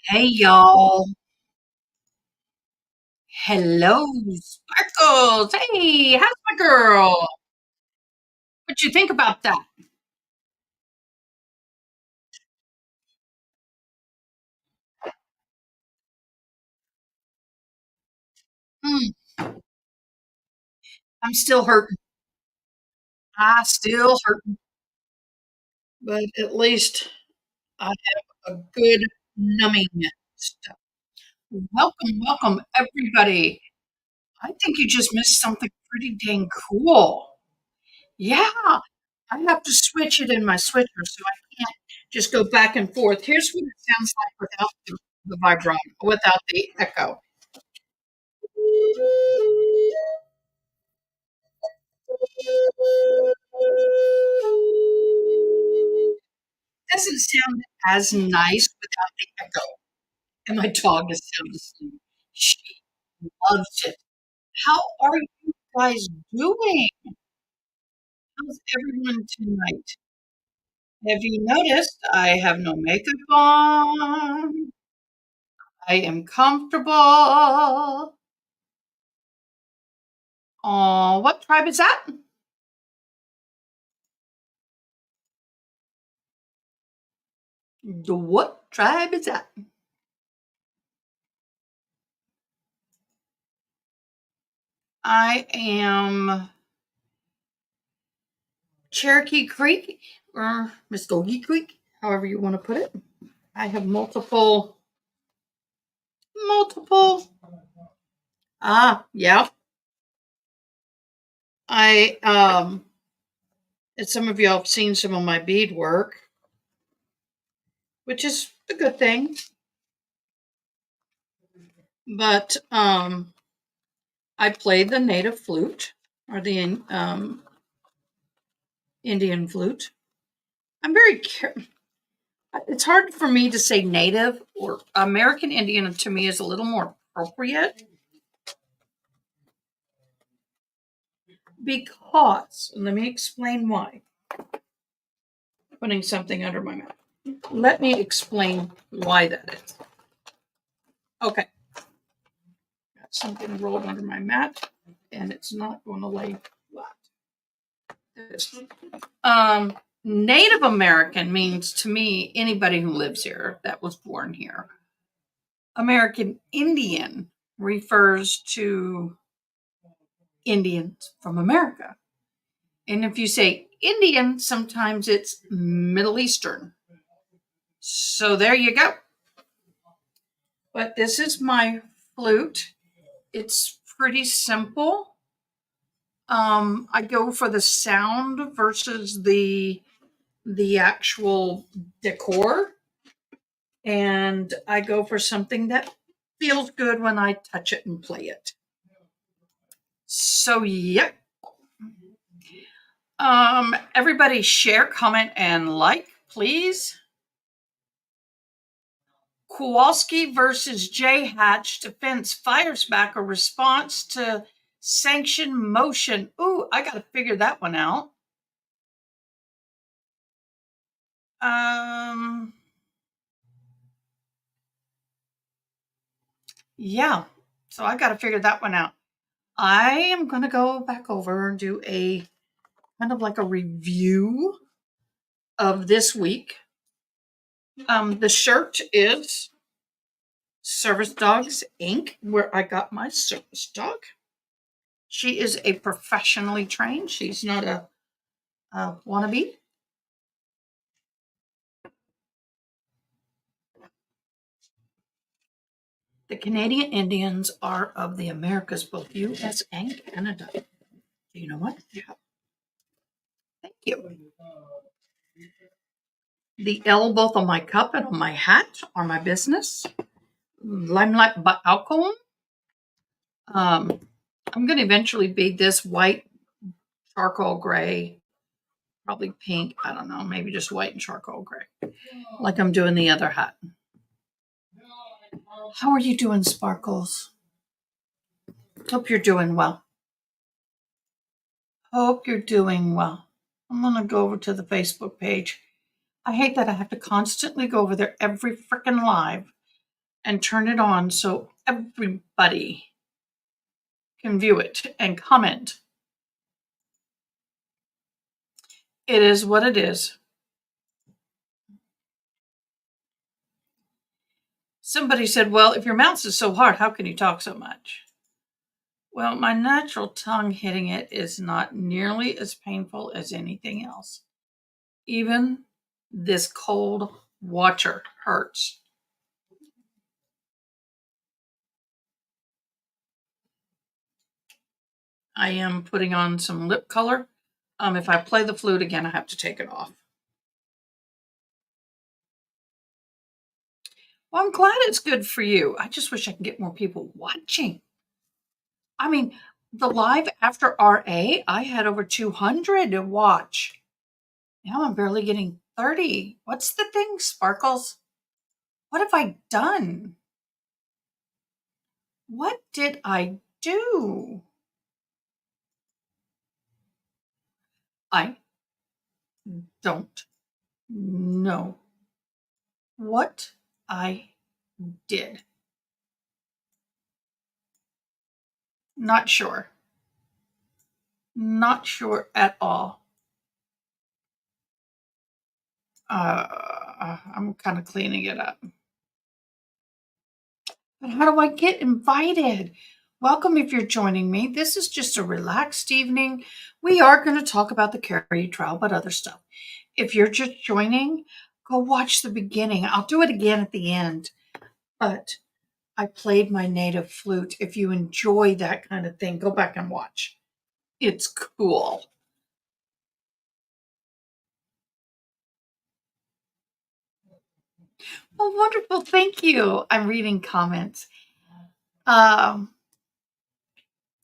Hey y'all. Hello, Sparkles. Hey, how's my girl? What you think about that? Mm, I'm still hurting. I still hurting, but at least I have a good numbing stuff. Welcome, everybody. I think you just missed something pretty dang cool. Yeah, I have to switch it in my switcher, so I can't just go back and forth. Here's what it sounds like without the vibrato, without the echo. Doesn't sound as nice without the echo, and my dog is sound asleep. She loves it. How are you guys doing? How's everyone tonight? Have you noticed I have no makeup on? I am comfortable. Oh, what tribe is that? What tribe is that? I am Cherokee Creek or Muskogee Creek, however you want to put it. I have multiple. Yeah. I and some of y'all have seen some of my bead work, which is a good thing. But I play the native flute or the Indian flute. I'm very it's hard for me to say native or American Indian to me is a little more appropriate because, and let me explain why. Putting something under my mouth. Let me explain why that is. Okay. Got something rolled under my mat and it's not going to lay flat. Native American means to me anybody who lives here that was born here. American Indian refers to Indians from America. And if you say Indian, sometimes it's Middle Eastern. So there you go. But this is my flute. It's pretty simple. I go for the sound versus the actual decor, and I go for something that feels good when I touch it and play it. So yeah. Everybody share, comment, and like, please. Kowalski versus J Hatch defense fires back a response to sanction motion. Ooh, I got to figure that one out. Um, yeah, so I got to figure that one out. I am going to go back over and do a kind of like a review of this week. The shirt is Service Dogs Inc., where I got my service dog. She is a professionally trained. She's not a wannabe. The Canadian Indians are of the Americas, both US and Canada. Do you know what? Yeah. Thank you. The L both on my cup and on my hat are my business. Limelight Alcohol. I'm going to eventually bead this white, charcoal gray, probably pink. I don't know, maybe just white and charcoal gray, like I'm doing the other hat. How are you doing, Sparkles? Hope you're doing well. Hope you're doing well. I'm going to go over to the Facebook page. I hate that I have to constantly go over there every freaking live and turn it on so everybody can view it and comment. It is what it is. Somebody said, well, if your mouth is so hard, how can you talk so much? Well, my natural tongue hitting it is not nearly as painful as anything else. Even this cold water hurts. I am putting on some lip color. If I play the flute again, I have to take it off. Well, I'm glad it's good for you. I just wish I could get more people watching. I mean, the live after RA, I had over 200 to watch. Now I'm barely getting 30. What's the thing, Sparkles? What have I done? What did I do? I don't know what I did. Not sure. Not sure at all. I'm kind of cleaning it up. But how do I get invited? Welcome if you're joining me. This is just a relaxed evening. We are going to talk about the Carey trial, but other stuff. If you're just joining, go watch the beginning. I'll do it again at the end. But I played my native flute. If you enjoy that kind of thing, go back and watch. It's cool. Oh, wonderful. Thank you. I'm reading comments.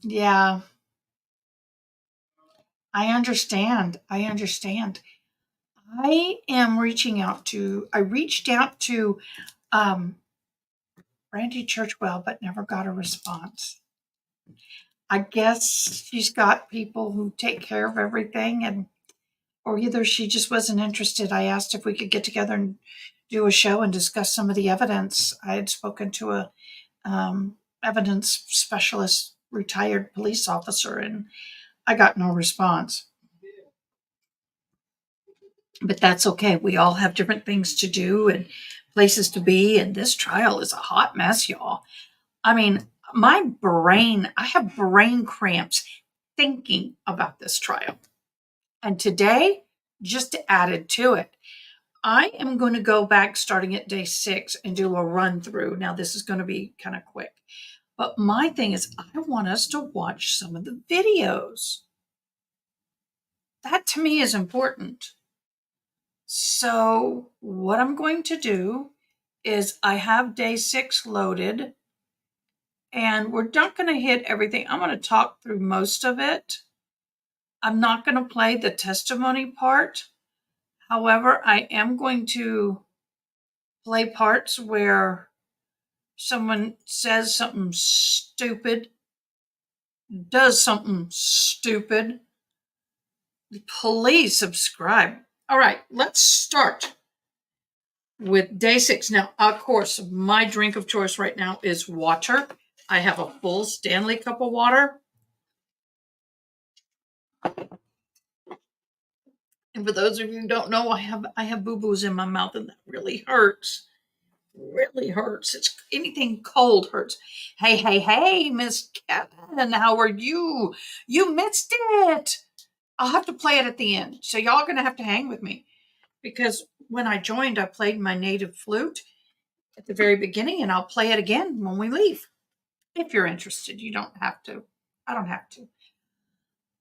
Yeah, I understand. I understand. I reached out to Randy Churchwell, but never got a response. I guess she's got people who take care of everything, or either she just wasn't interested. I asked if we could get together and do a show and discuss some of the evidence. I had spoken to a evidence specialist, retired police officer, and I got no response. But that's okay. We all have different things to do and places to be, and this trial is a hot mess, y'all. I mean, I have brain cramps thinking about this trial. And today, just added to it. I am going to go back starting at day 6 and do a run through. Now, this is going to be kind of quick. But my thing is, I want us to watch some of the videos. That to me is important. So, what I'm going to do is I have day 6 loaded, and we're not going to hit everything. I'm going to talk through most of it. I'm not going to play the testimony part. However, I am going to play parts where someone says something stupid, does something stupid. Please subscribe. All right, let's start with day 6. Now, of course, my drink of choice right now is water. I have a full Stanley cup of water. And for those of you who don't know, I have boo-boos in my mouth, and that really hurts. Really hurts. It's anything cold hurts. Hey, Miss Kevin, how are you? You missed it. I'll have to play it at the end. So y'all are gonna have to hang with me. Because when I joined, I played my native flute at the very beginning, and I'll play it again when we leave. If you're interested, you don't have to. I don't have to.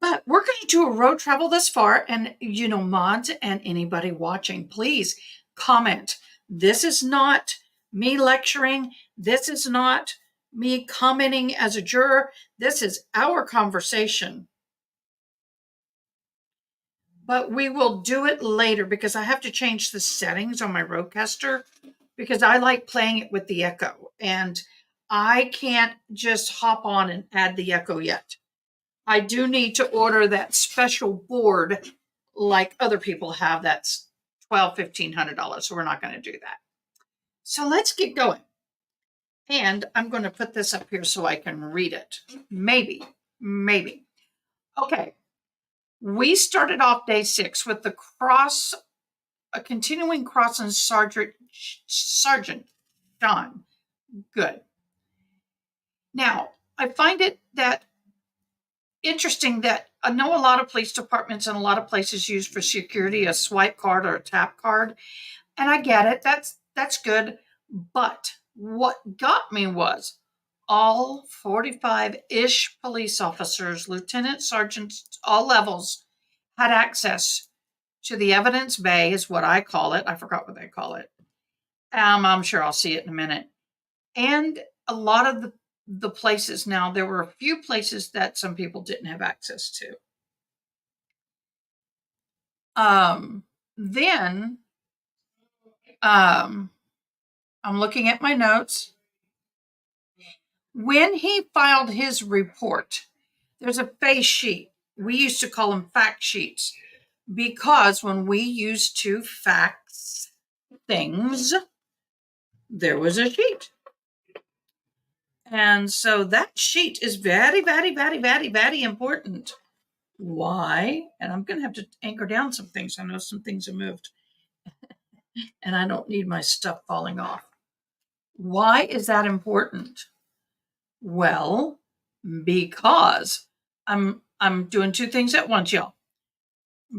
But we're going to do a road travel this far. And, mods and anybody watching, please comment. This is not me lecturing. This is not me commenting as a juror. This is our conversation. But we will do it later because I have to change the settings on my Rodecaster because I like playing it with the echo. And I can't just hop on and add the echo yet. I do need to order that special board like other people have. That's $1,200, $1,500. So we're not going to do that. So let's get going. And I'm going to put this up here so I can read it. Maybe. Okay. We started off day 6 with the cross, a continuing cross and Sergeant John. Good. Now, I find it that interesting that I know a lot of police departments and a lot of places use for security a swipe card or a tap card, and I get it. That's good. But what got me was all 45-ish police officers, lieutenant, sergeants, all levels, had access to the evidence bay, is what I call it. I forgot what they call it. I'm sure I'll see it in a minute. And a lot of the places, now there were a few places that some people didn't have access to. Then I'm looking at my notes. When he filed his report, there's a face sheet. We used to call them fact sheets because when we used to fax things, there was a sheet. And so that sheet is very, very, very, very, very important. Why? And I'm going to have to anchor down some things. I know some things have moved and I don't need my stuff falling off. Why is that important? Well, because I'm doing two things at once, y'all.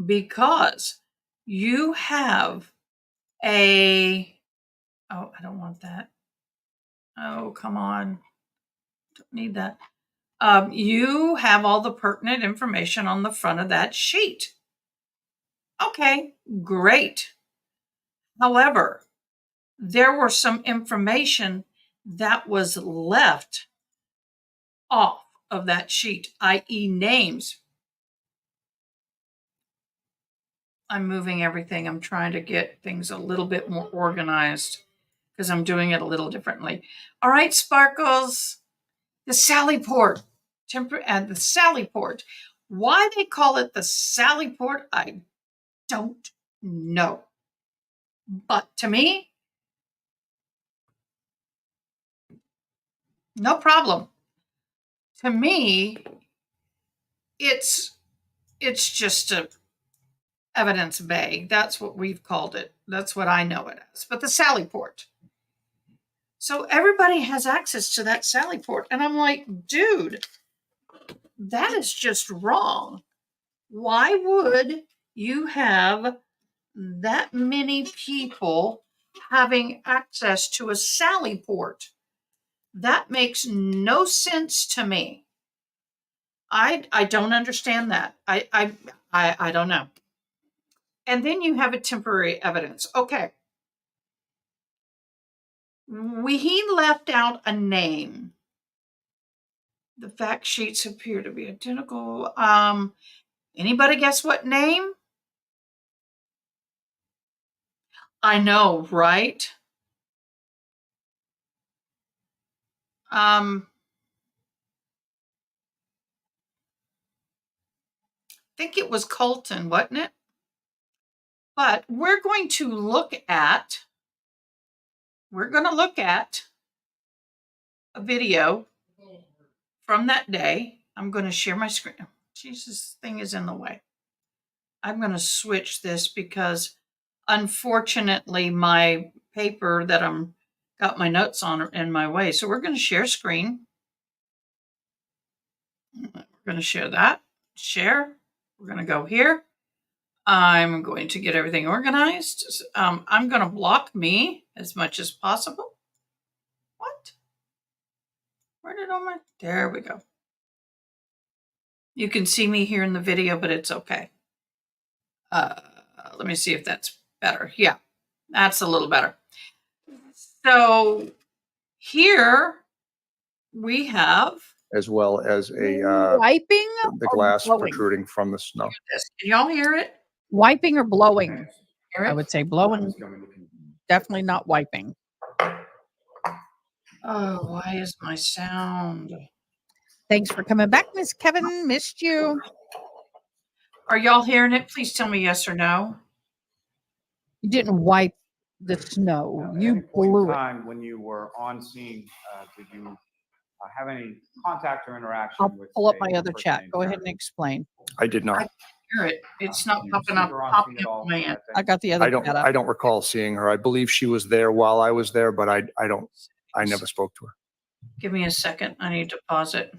Because you have I don't want that. Oh, come on. Don't need that. You have all the pertinent information on the front of that sheet. Okay, great. However, there were some information that was left off of that sheet, i.e. names. I'm moving everything. I'm trying to get things a little bit more organized because I'm doing it a little differently. All right, Sparkles, the Sally Port. The Sally Port. Why they call it the Sally Port, I don't know. But to me, no problem. To me, it's just a evidence bay. That's what we've called it. That's what I know it as. But the Sally Port. So everybody has access to that Sally Port. And I'm like, dude, that is just wrong. Why would you have that many people having access to a Sally Port? That makes no sense to me. I don't understand that. I don't know. And then you have a temporary evidence. Okay. He left out a name. The fact sheets appear to be identical. Anybody guess what name? I know, right? I think it was Colton, wasn't it? But we're going to look at a video from that day. I'm going to share my screen. Jesus, this thing is in the way. I'm going to switch this because unfortunately my paper that I'm got my notes on are in my way. So we're going to share screen. We're going to share that. Share. We're going to go here. I'm going to get everything organized. I'm going to block me as much as possible. What? Where did all my... There we go. You can see me here in the video, but it's okay. Let me see if that's better. Yeah, that's a little better. So here we have... As well as a... wiping? The glass protruding from the snow. Can y'all hear it? Wiping or blowing? I would say blowing. Definitely not wiping. Oh, why is my sound? Thanks for coming back, Miss Kevin. Missed you. Are y'all hearing it? Please tell me yes or no. You didn't wipe the snow. At You any point in blew it. time when you were on scene, did you have any contact or interaction I'll with? pull up a my other person chat. named Go ahead Sharon? and explain. I did not. I hear it. It's not Did you popping see up, her on popping scene at up all on my that end. day? I got the other chat up. I don't recall seeing her. I believe she was there while I was there, but I never spoke to her. Give me a second. I need to pause it.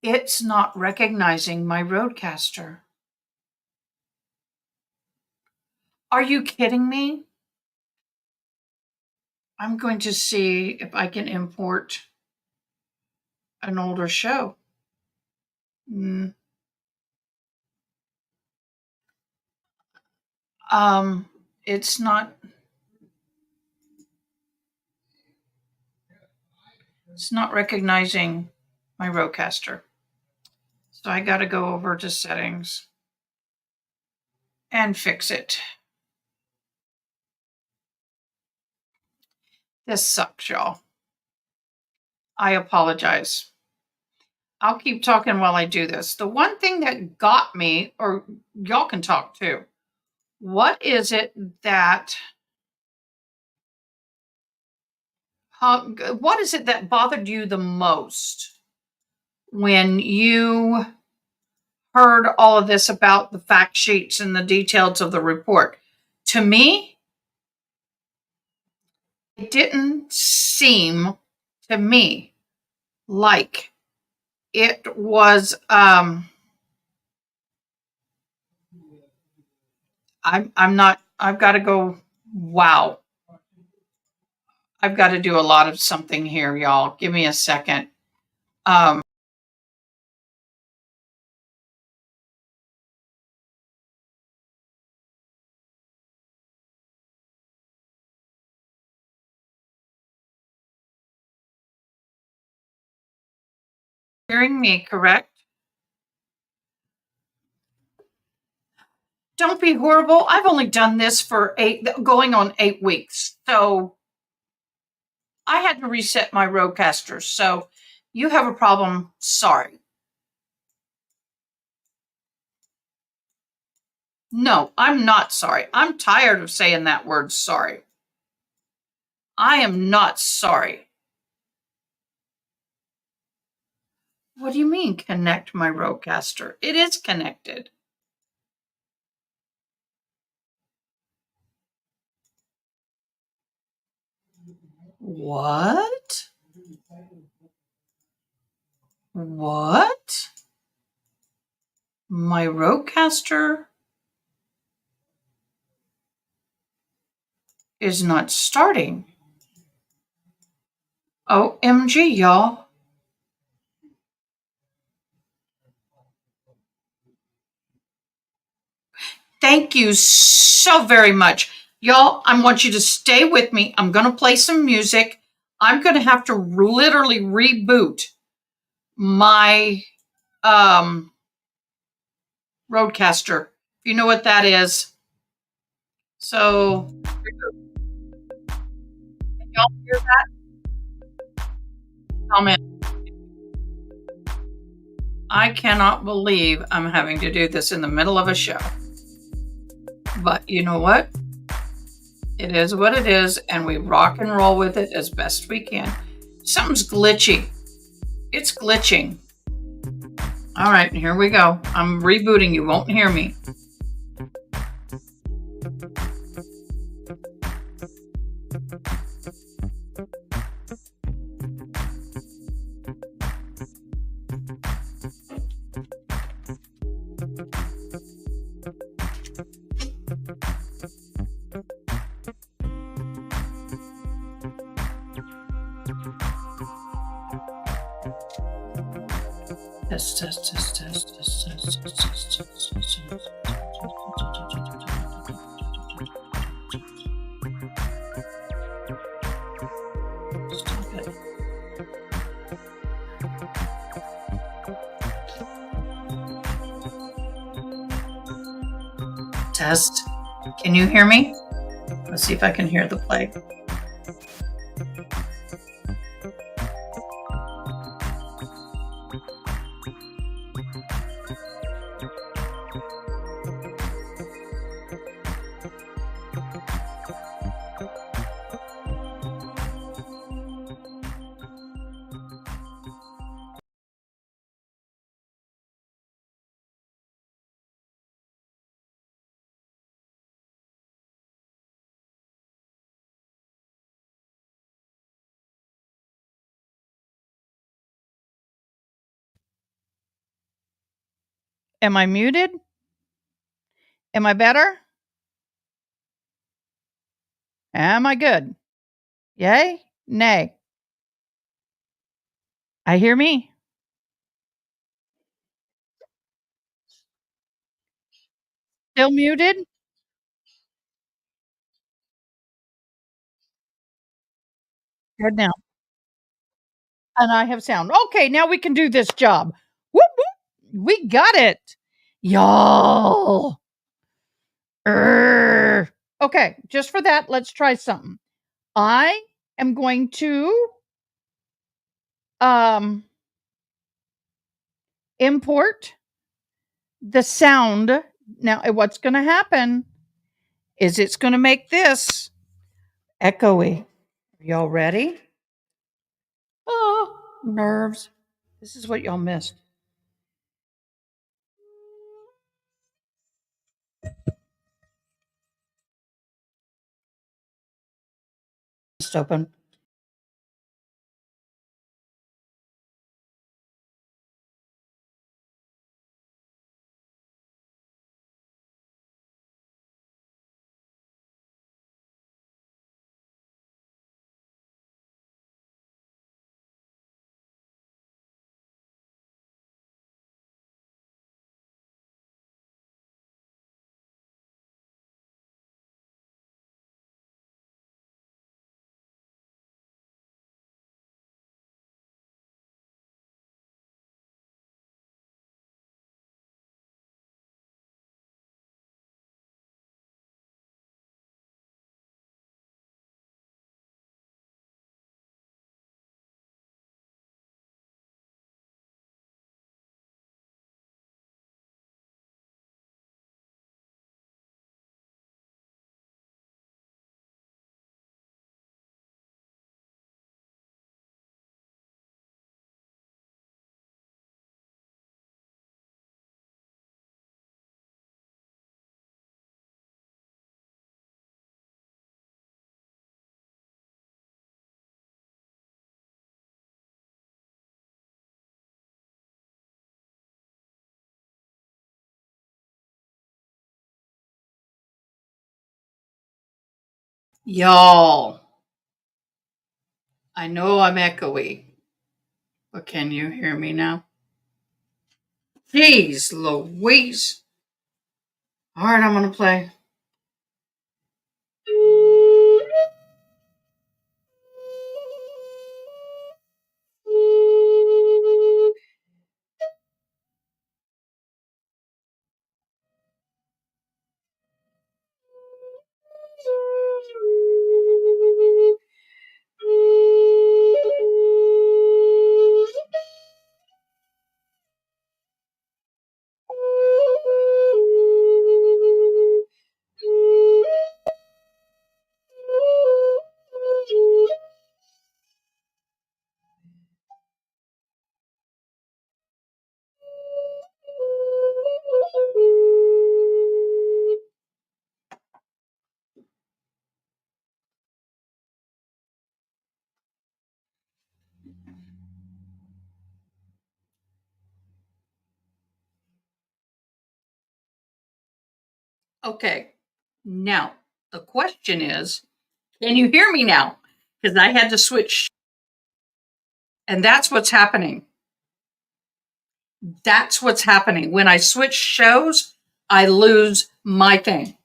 It's not recognizing my roadcaster. Are you kidding me? I'm going to see if I can import an older show. It's not recognizing my roadcaster. So I got to go over to settings and fix it. This sucks, y'all. I apologize. I'll keep talking while I do this. The one thing that got me, or y'all can talk too, what is it that bothered you the most when you heard all of this about the fact sheets and the details of the report? To me, it didn't seem to me like it was I'm not, I've got to go, wow. I've got to do a lot of something here, y'all. Give me a second. Hearing me, correct? Don't be horrible. I've only done this for going on 8 weeks. So I had to reset my roadcaster. So you have a problem. Sorry. No, I'm not sorry. I'm tired of saying that word sorry. I am not sorry. What do you mean connect my roadcaster? It is connected. What? What? My roadcaster is not starting. OMG, y'all. Thank you so very much. Y'all, I want you to stay with me. I'm going to play some music. I'm going to have to literally reboot my roadcaster. If you know what that is. So, can y'all hear that? Comment. I cannot believe I'm having to do this in the middle of a show. But you know what? It is what it is, and we rock and roll with it as best we can. Something's glitchy. It's glitching. All right, here we go. I'm rebooting. You won't hear me. Test, test, test, test, test, test, test, test, test, test. Stop it. Test. Can you hear me? Let's see if I can hear the play. Am I muted? Am I better? Am I good? Yay? Nay? I hear me. Still muted? Good now. And I have sound. Okay, now we can do this job. Whoop, whoop. We got it. Y'all. Urgh. Okay, just for that, let's try something. I am going to import the sound. Now, what's going to happen is it's going to make this echoey. Are y'all ready? Oh, nerves. This is what y'all missed. Just open. Y'all, I know I'm echoey, but can you hear me now? Jeez Louise. All right, I'm going to play. Okay, now the question is, can you hear me now? Because I had to switch. And that's what's happening. That's what's happening. When I switch shows, I lose my thing.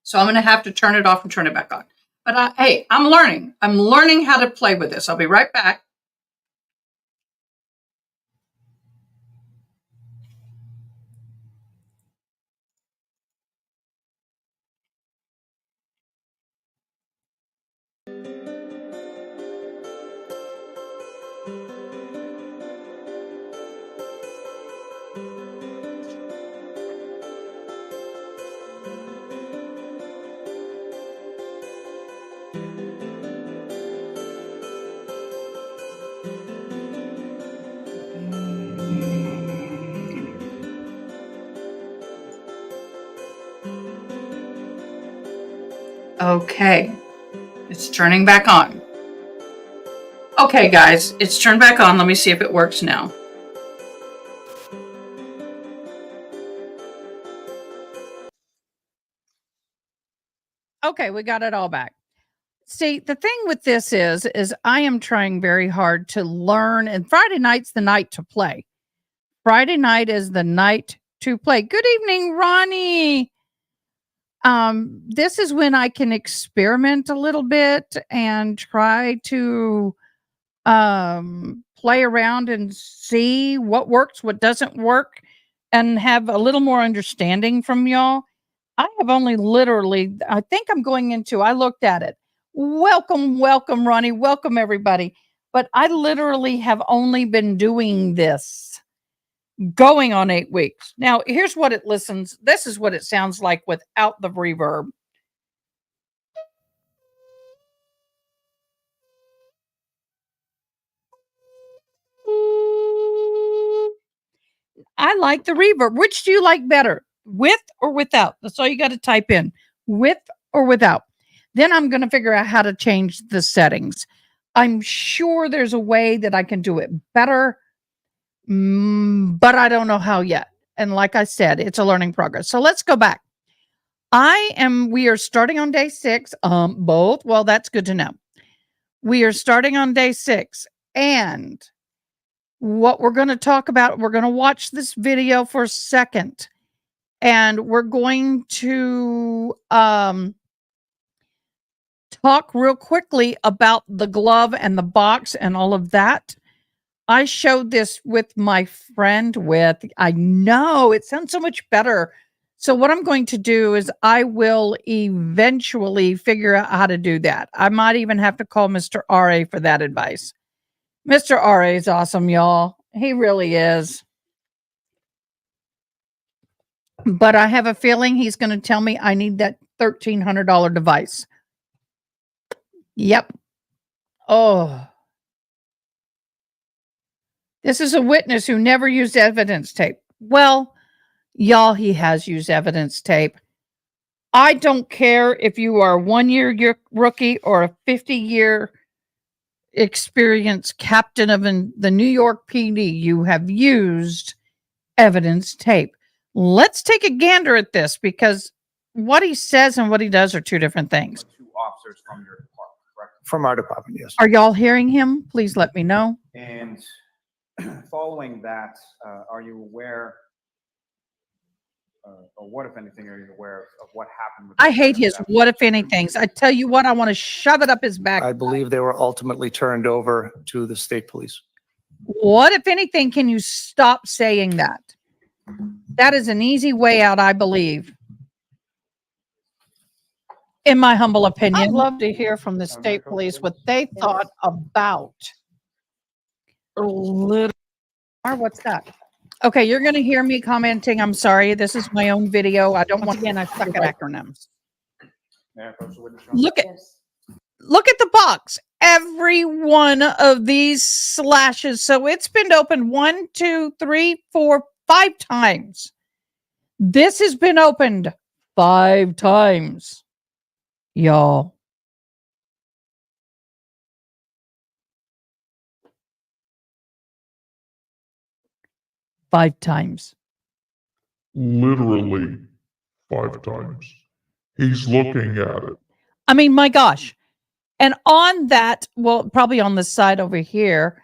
So I'm going to have to turn it off and turn it back on. But hey, I'm learning. I'm learning how to play with this. I'll be right back. Okay, it's turning back on. Okay, guys, it's turned back on. Let me see if it works now. Okay, we got it all back. See, the thing with this is I am trying very hard to learn, and Friday night's the night to play. Friday night is the night to play. Good evening, Ronnie. This is when I can experiment a little bit and try to play around and see what works, what doesn't work, and have a little more understanding from y'all. I have only literally, I think I'm going into, I looked at it. Welcome, welcome, Ronnie. Welcome, everybody. But I literally have only been doing this going on 8 weeks. Now, here's what it listens. This is what it sounds like without the reverb. I like the reverb. Which do you like better, with or without? That's all you got to type in, with or without. Then I'm going to figure out how to change the settings. I'm sure there's a way that I can do it better, but I don't know how yet. And like I said, it's a learning progress. So let's go back. We are starting on day 6. Both. Well, that's good to know. We are starting on day 6. And what we're going to talk about, we're going to watch this video for a second. And we're going to talk real quickly about the glove and the box and all of that. I showed this with my friend I know it sounds so much better. So what I'm going to do is I will eventually figure out how to do that. I might even have to call Mr. R.A. for that advice. Mr. R.A. is awesome, y'all. He really is. But I have a feeling he's going to tell me I need that $1,300 device. Yep. Oh. This is a witness who never used evidence tape. Well, y'all, he has used evidence tape. I don't care if you are a 1-year rookie or a 50-year experienced captain of the New York PD. You have used evidence tape. Let's take a gander at this, because what he says and what he does are 2 different things. 2 officers from your department, correct? From our department, yes. Are y'all hearing him? Please let me know. And following that, are you aware, or what, if anything, are you aware of what happened with I those hate items his after- what if anythings. I tell you what, I want to shove it up his back. I believe they were ultimately turned over to the state police. What if anything, can you stop saying that? That is an easy way out, I believe. In my humble opinion. I'd love to hear from the state police what they thought about. What's that? Okay, you're going to hear me commenting. I'm sorry. This is my own video. I don't want to. Again, I suck at acronyms. May I approach the witness? Look at the box. Every one of these slashes. So it's been opened 1, 2, 3, 4, 5 times. This has been opened 5 times. Y'all. Five times. Literally 5 times. He's looking at it. I mean, my gosh. And on that, well, probably on the side over here,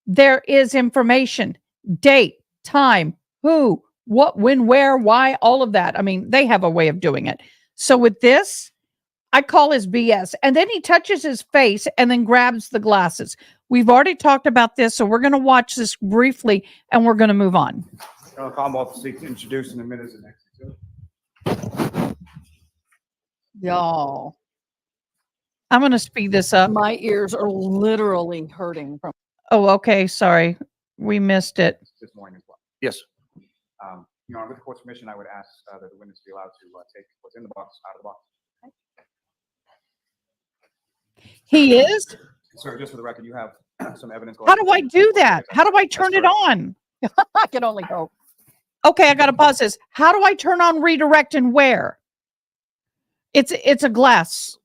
there is information, date, time, who, what, when, where, why, all of that. I mean, they have a way of doing it. So with this, I call his BS. And then he touches his face and then grabs the glasses. We've already talked about this, so we're going to watch this briefly and we're going to move on. Colonel Commonwealth seeks to introduce in a minute the next exhibit. Y'all. I'm going to speed this up. My ears are literally hurting from. Oh, okay. Sorry. We missed it. This morning as well. Yes. Your Honor, with the court's permission, I would ask that the witness be allowed to take what's in the box out of the box. He is? Sir, just for the record, you have some evidence. How do I do that? How do I turn it on? I can only hope. Okay, I got to pause this. How do I turn on redirect and where? It's a glass.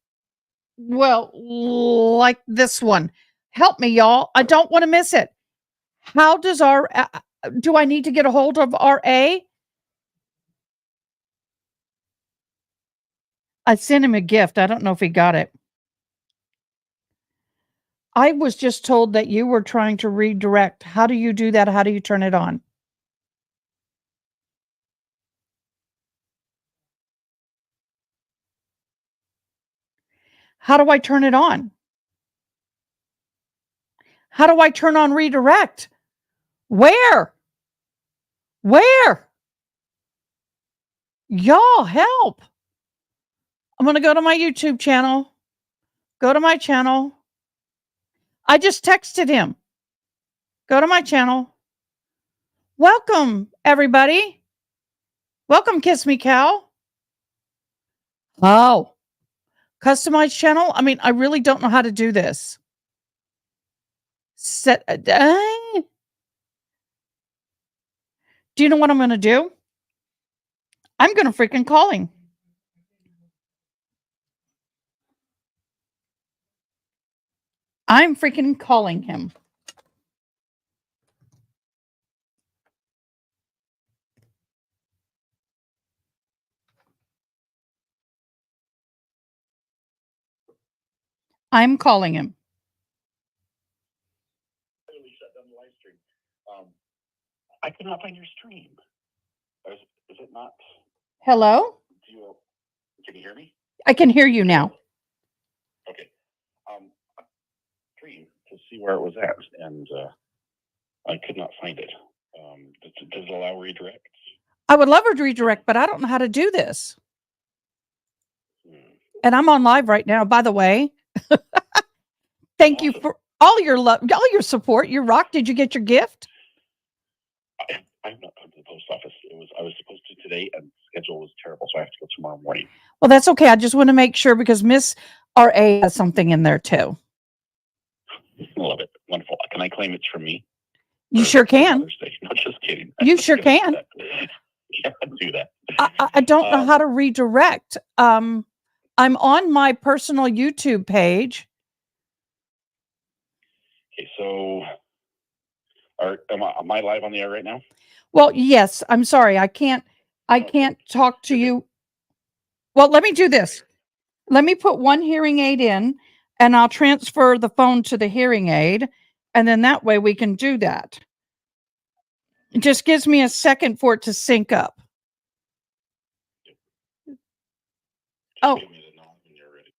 Well, like this one. Help me, y'all. I don't want to miss it. How does do I need to get a hold of RA? I I sent him a gift. I don't know if he got it. I was just told that you were trying to redirect. How do you do that? How do you turn it on? How do I turn it on? How do I turn on redirect? Where? Where? Y'all help. I'm going to go to my YouTube channel. Go to my channel. I just texted him. Go to my channel. Welcome, everybody. Welcome, Kiss Me Cow. Oh, customize channel? I mean, I really don't know how to do this. Set. Do you know what I'm going to do? I'm going to freaking call him. I'm freaking calling him. I'm calling him. Shut down the live stream. I could not find your stream. Is it not? Hello? Can you hear me? I can hear you now. Okay. Stream to see where it was at, and I could not find it. Does it allow redirects? I would love her to redirect, but I don't know how to do this. And I'm on live right now, by the way. Thank you for all your love, all your support. You rock. Did you get your gift? I've not come to the post office. I was supposed to today, and the schedule was terrible, so I have to go tomorrow morning. Well, that's okay. I just want to make sure because Miss RA has something in there too. I love it. Wonderful. Can I claim it's from me? You sure can. No, just kidding. You sure can. Yeah, do that. I don't know how to redirect. I'm on my personal YouTube page. Okay, so am I live on the air right now? Well, yes. I'm sorry. I can't talk to you. Well, let me do this. Let me put one hearing aid in and I'll transfer the phone to the hearing aid. And then that way we can do that. It just gives me a second for it to sync up. Oh. Give me the nod when you're ready.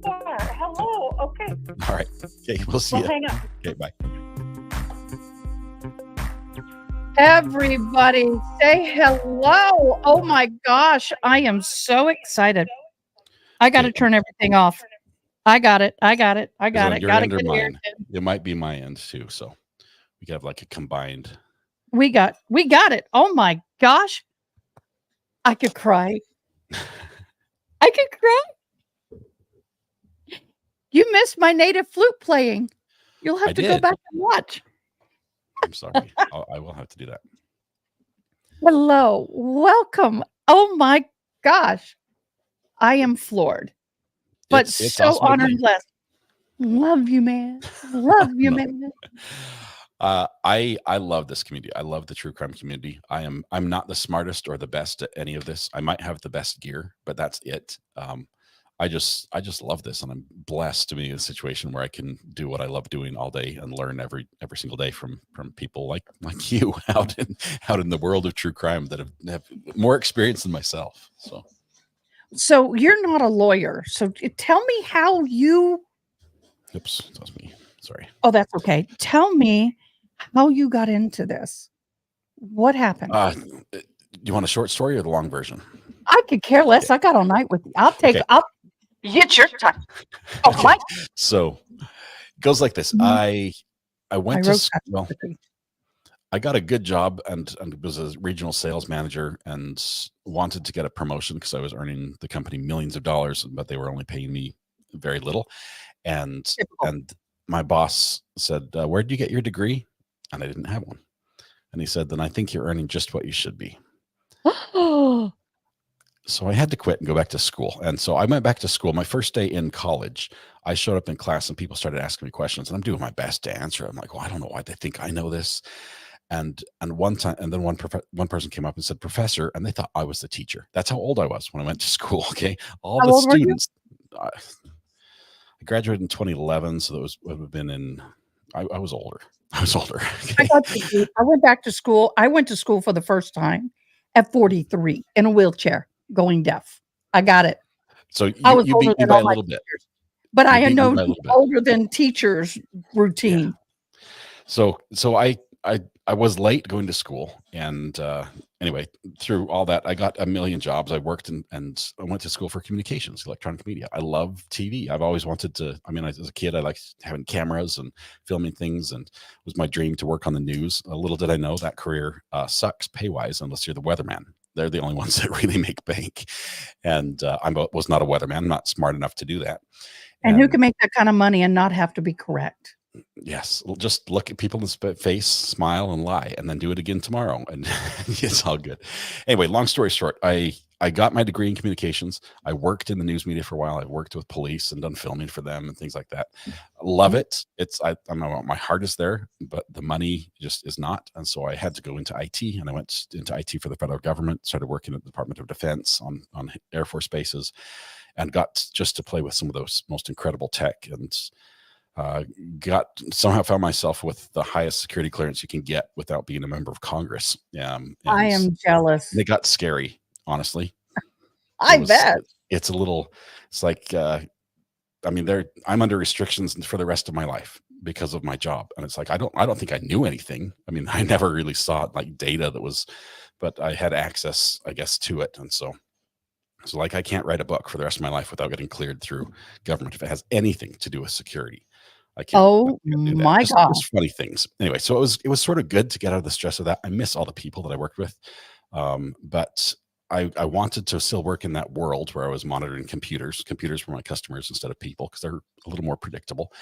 Hello. Okay. All right. Okay. We'll see Well, you. hang on. Okay. Bye. Everybody say hello. Oh my gosh. I am so excited. I got to Okay. turn everything off. I got it. I got it. I Is got it it. your Got to end or get mine? it. It might be my end too. So we could have like a combined. We got it. Oh my gosh. I could cry. I could cry. You missed my native flute playing. You'll have I to go did. back and watch. I'm sorry. I will have to do that. Hello. Welcome. Oh my gosh. I am floored, but It's so awesome to honored be. and blessed. Love you, man. Love you, No. man. I love this community. I love the true crime community. I'm not the smartest or the best at any of this. I might have the best gear, but that's it. I just love this, and I'm blessed to be in a situation where I can do what I love doing all day and learn every single day from people like you out in the world of true crime that have more experience than myself. So you're not a lawyer. So tell me how you. Oops, that was me. Sorry. Oh, that's okay. Tell me how you got into this. What happened? You want a short story or the long version? I could care less. I got all night with you. I'll get your time. Oh, Okay. my. So it goes like this. Mhm. I I went wrote to that. well, I got a good job and was a regional sales manager and wanted to get a promotion because I was earning the company millions of dollars, but they were only paying me very little. And Typical. and my boss said, "Where did you get your degree?" And I didn't have one. And he said, "Then I think you're earning just what you should be." So I had to quit and go back to school. And so I went back to school. My first day in college, I showed up in class and people started asking me questions, and I'm doing my best to answer. I'm like, "Well, I don't know why they think I know this." And one time, and then one person came up and said, "Professor," and they thought I was the teacher. That's how old I was when I went to school. Okay, all How the old were you? students. I graduated in 2011, so that would have been in. I was older. I was older. I Okay. got you beat. I went back to school. I went to school for the first time at 43 in a wheelchair, going deaf. I got it. So I you was you older beat me than by all a my little bit. teachers, but I You had beat me known by a little bit. older than teachers routine. So I was late going to school, and anyway, through all that, I got a million jobs. I worked and I went to school for communications, electronic media. I love TV. I've always wanted to. I mean, as a kid, I liked having cameras and filming things, and it was my dream to work on the news. Little did I know that career sucks pay wise unless you're the weatherman. They're the only ones that really make bank, and was not a weatherman. I'm not smart enough to do that. And who can make that kind of money and not have to be correct? Yes, just look at people in the face, smile, and lie, and then do it again tomorrow, and it's all good. Anyway, long story short, I got my degree in communications. I worked in the news media for a while. I worked with police and done filming for them and things like that. Love it. My heart is there, but the money just is not. And so I had to go into IT, and I went into IT for the federal government. Started working at the Department of Defense on Air Force bases, and got just to play with some of those most incredible tech and. Somehow found myself with the highest security clearance you can get without being a member of Congress. I am jealous. They got scary, honestly. I bet. It's a little. It's like I mean, I'm under restrictions for the rest of my life because of my job, and it's like I don't think I knew anything. I mean, I never really saw like data that was, but I had access, I guess, to it, and so like I can't write a book for the rest of my life without getting cleared through government if it has anything to do with security. I can't. Oh I can't do that. my God. Just funny things. Anyway, so it was sort of good to get out of the stress of that. I miss all the people that I worked with, but I wanted to still work in that world where I was monitoring computers. Computers were my customers instead of people because they're a little more predictable.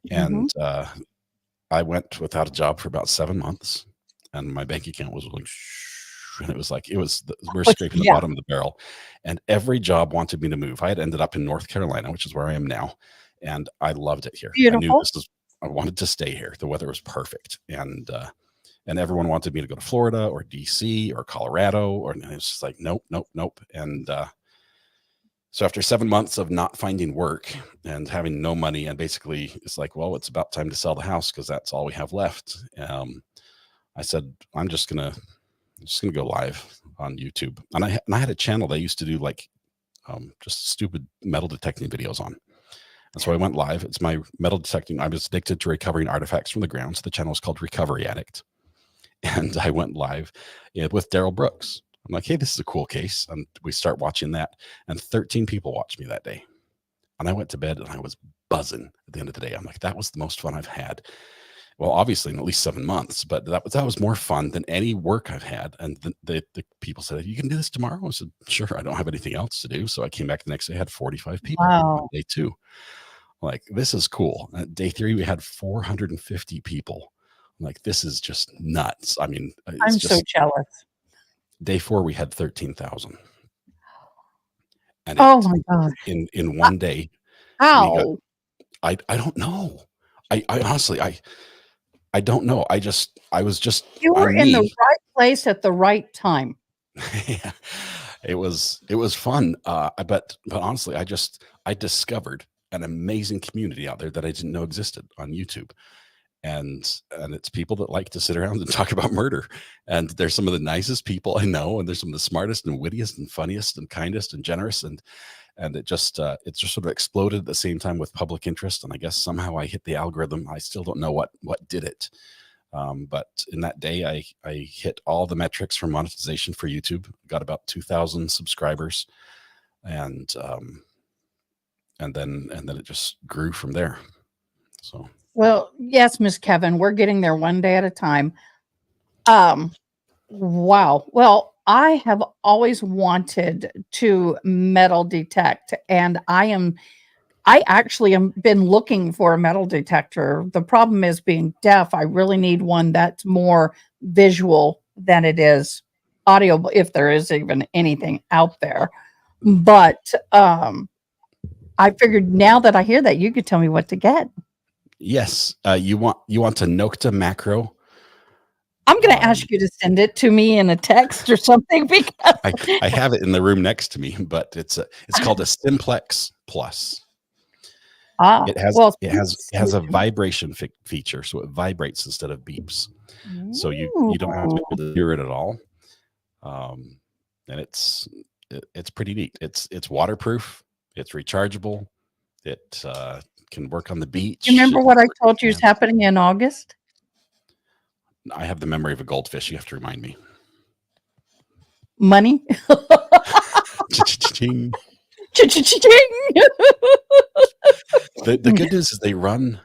Mhm. And I went without a job for about 7 months, and my bank account was like, and it was like we're scraping the Yeah. bottom of the barrel, and every job wanted me to move. I had ended up in North Carolina, which is where I am now, and I loved it here. I knew Beautiful. I wanted to stay here. The weather was perfect, and everyone wanted me to go to Florida or DC or Colorado, and it was just like nope, nope, nope. And so after 7 months of not finding work and having no money, and basically it's like, well, it's about time to sell the house because that's all we have left. I said, I'm just gonna go live on YouTube, and I had a channel that I used to do like just stupid metal detecting videos on. And so I went live. It's my metal detecting. I was addicted to recovering artifacts from the ground. So the channel is called Recovery Addict. And I went live with Daryl Brooks. I'm like, hey, this is a cool case. And we start watching that. And 13 people watched me that day. And I went to bed and I was buzzing at the end of the day. I'm like, that was the most fun I've had. Well, obviously in at least 7 months, but that was more fun than any work I've had. And the people said, you can do this tomorrow. I said, sure, I don't have anything else to do. So I came back the next day, I had 45 people on day 2. Like, this is cool. Day 3, we had 450 people. I'm like, this is just nuts. I mean, I'm so jealous. Day 4, we had 13,000. And Oh my God. in one day, How? I don't know. I honestly, I don't know. I was just You were in the right place at the right time. Yeah, it was fun. But honestly, I discovered an amazing community out there that I didn't know existed on YouTube. And it's people that like to sit around and talk about murder. And they're some of the nicest people I know, and they're some of the smartest and wittiest and funniest and kindest and generous. And it just sort of exploded at the same time with public interest. And I guess somehow I hit the algorithm. I still don't know what did it. But in that day, I hit all the metrics for monetization for YouTube. Got about 2,000 subscribers, and then it just grew from there. So Well, yes, Miss Kevin, we're getting there one day at a time. Wow. Well, I have always wanted to metal detect, and I actually am been looking for a metal detector. The problem is being deaf. I really need one that's more visual than it is audio, if there is even anything out there. But I figured now that I hear that, you could tell me what to get. yes, you want a Nocta macro. I'm going to ask you to send it to me in a text or something because I have it in the room next to me, but it's called a Simplex Plus. It has a vibration feature, so it vibrates instead of beeps. So you don't have to hear it at all. And it's pretty neat. It's waterproof. It's rechargeable. It can work on the beach. You remember what I told you is happening in August? I have the memory of a goldfish. You have to remind me. Money. Cha-cha-ching. Cha-cha-cha-ching. The good news is they run.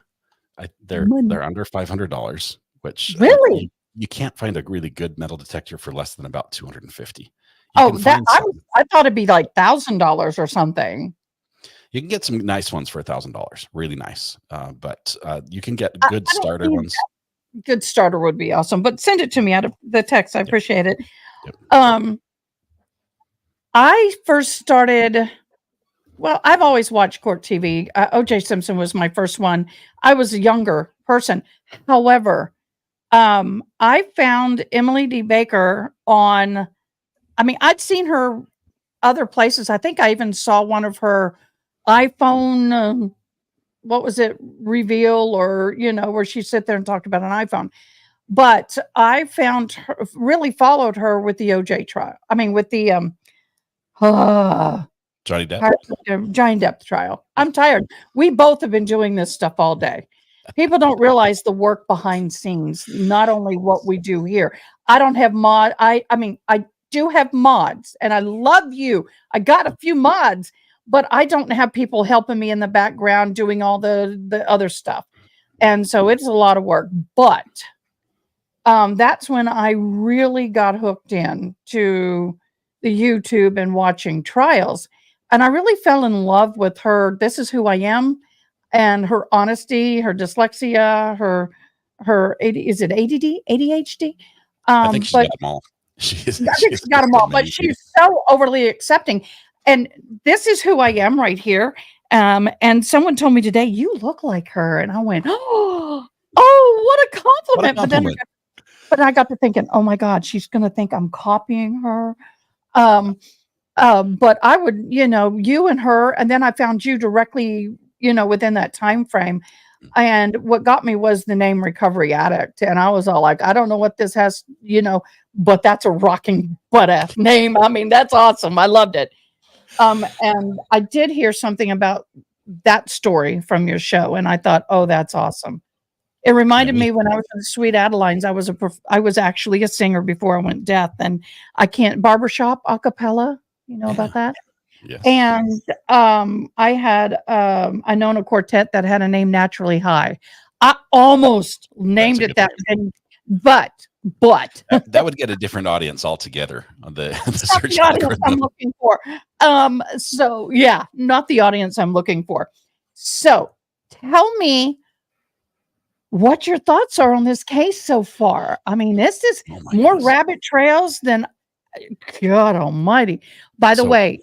They're under $500, which really you can't find a really good metal detector for less than about $250. I thought it'd be like $1,000 or something. You can get some nice ones for $1,000, really nice. But you can get good starter ones. Good starter would be awesome, but send it to me out of the text. I appreciate it. Yep. I first started. Well, I've always watched court TV. O.J. Simpson was my first one. I was a younger person. However, I found Emily D. Baker on. I mean, I'd seen her other places. I think I even saw one of her iPhone. What was it? Reveal, or where she sit there and talked about an iPhone. But I found her, really followed her with the OJ trial. I mean, with the Johnny Depp. Johnny Depp trial. I'm tired. We both have been doing this stuff all day. People don't realize the work behind scenes, not only what we do here. I don't have I mean, I do have mods, and I love you. I got a few mods, but I don't have people helping me in the background doing all the other stuff. And so it's a lot of work. But that's when I really got hooked in to the YouTube and watching trials. And I really fell in love with her. This is who I am, and her honesty, her dyslexia, her is it ADD, ADHD? I think she's got them all. I think she's got them all, but she's so overly accepting. And this is who I am right here. And someone told me today, you look like her. And I went, oh, what a compliment. What a compliment. But I got to thinking, oh my God, she's going to think I'm copying her. But I would, you and her, and then I found you directly, within that time frame. And what got me was the name Recovery Addict. And I was all like, I don't know what this has, but that's a rocking butt ass name. I mean, that's awesome. I loved it. And I did hear something about that story from your show, and I thought, oh, that's awesome. It reminded me when I was in Sweet Adelines, I was actually a singer before I went deaf, and barbershop a cappella, about that? Yes. And I had I known a quartet that had a name, Naturally High. I almost named it that, but that would get a different audience altogether on the search the audience I'm looking for. So yeah, not the audience I'm looking for. So tell me what your thoughts are on this case so far. I mean, this is more rabbit trails than God Almighty. By the way,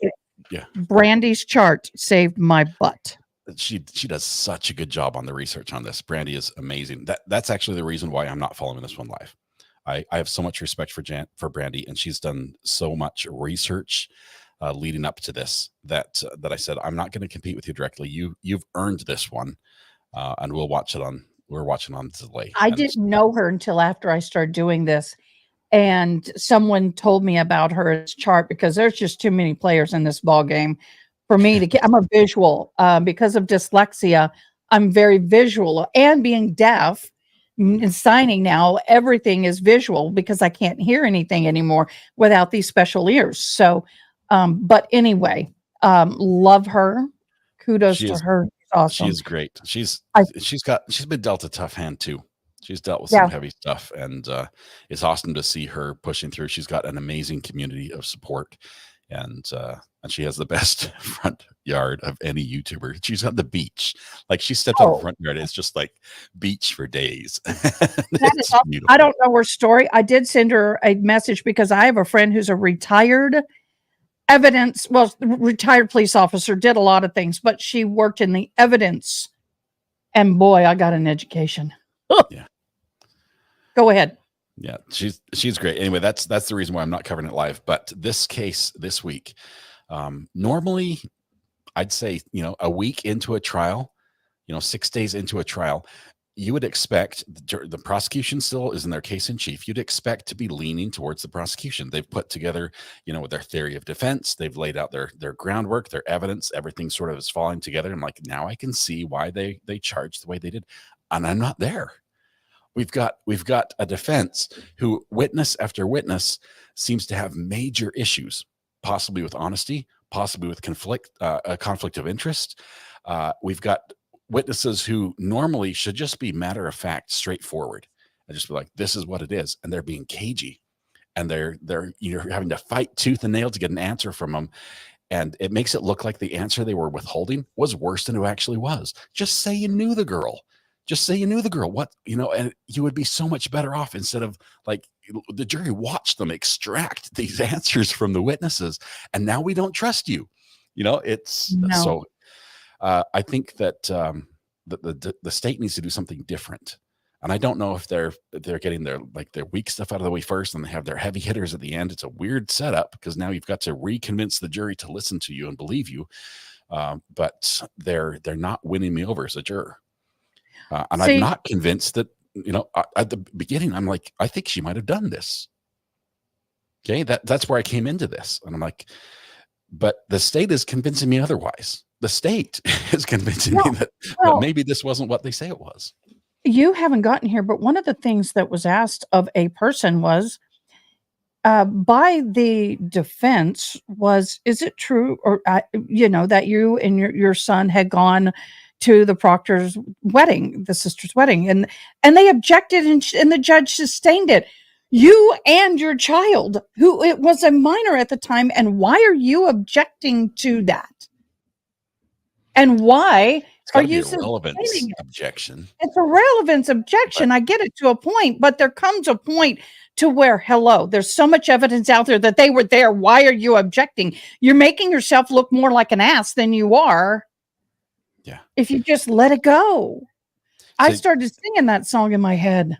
Brandy's chart saved my butt. She does such a good job on the research on this. Brandy is amazing. That's actually the reason why I'm not following this one live. I have so much respect for Brandy, and she's done so much research leading up to this that I said, I'm not going to compete with you directly. You've earned this one, and we're watching on delay. I didn't know her until after I started doing this, and someone told me about her chart because there's just too many players in this ball game for me to get. I'm a visual because of dyslexia. I'm very visual, and being deaf. signing now, everything is visual because I can't hear anything anymore without these special ears. So, but anyway, love her. Kudos She to is her. She's she awesome. is great. I, She's been dealt a tough hand too. She's dealt with yeah. some heavy stuff, and it's awesome to see her pushing through. She's got an amazing community of support, and she has the best front yard of any YouTuber. She's on the beach, like she steps on the Oh, front yard. It's just like beach for days. that is It's awesome. beautiful. I don't know her story. I did send her a message because I have a friend who's a retired retired police officer, did a lot of things, but she worked in the evidence. And boy, I got an education. Yeah. Go ahead. Yeah, she's great. Anyway, that's the reason why I'm not covering it live. But this case this week, normally I'd say, a week into a trial, 6 days into a trial, you would expect the prosecution still is in their case in chief. You'd expect to be leaning towards the prosecution. They've put together, with their theory of defense. They've laid out their groundwork, their evidence. Everything sort of is falling together. I'm like, now I can see why they charged the way they did, and I'm not there. We've got a defense who witness after witness seems to have major issues, possibly with honesty, possibly with a conflict of interest. We've got witnesses who normally should just be matter of fact, straightforward, and just be like, this is what it is, and they're being cagey, and you're having to fight tooth and nail to get an answer from them. And it makes it look like the answer they were withholding was worse than it actually was. Just say you knew the girl. Just say you knew the girl. What, and you would be so much better off instead of like the jury watched them extract these answers from the witnesses. And now we don't trust you. It's No. so I think that the state needs to do something different. And I don't know if they're getting their weak stuff out of the way first and they have their heavy hitters at the end. It's a weird setup because now you've got to reconvince the jury to listen to you and believe you. But they're not winning me over as a juror. And I'm not convinced that, at the beginning, I'm like, I think she might have done this. Okay. That's where I came into this. And I'm like, but the state is convincing me otherwise. The state is convincing me that maybe this wasn't what they say it was. You haven't gotten here, but one of the things that was asked of a person was, by the defense was, is it true or, that you and your son had gone to the proctor's wedding, the sister's wedding, and they objected and the judge sustained it. You and your child, who it was a minor at the time, and why are you objecting to that? And why are you a relevance objection? It's a relevance objection. I get it to a point, but there comes a point to where, hello, there's so much evidence out there that they were there. Why are you objecting? You're making yourself look more like an ass than you are. Yeah. If you just let it go. I started singing that song in my head.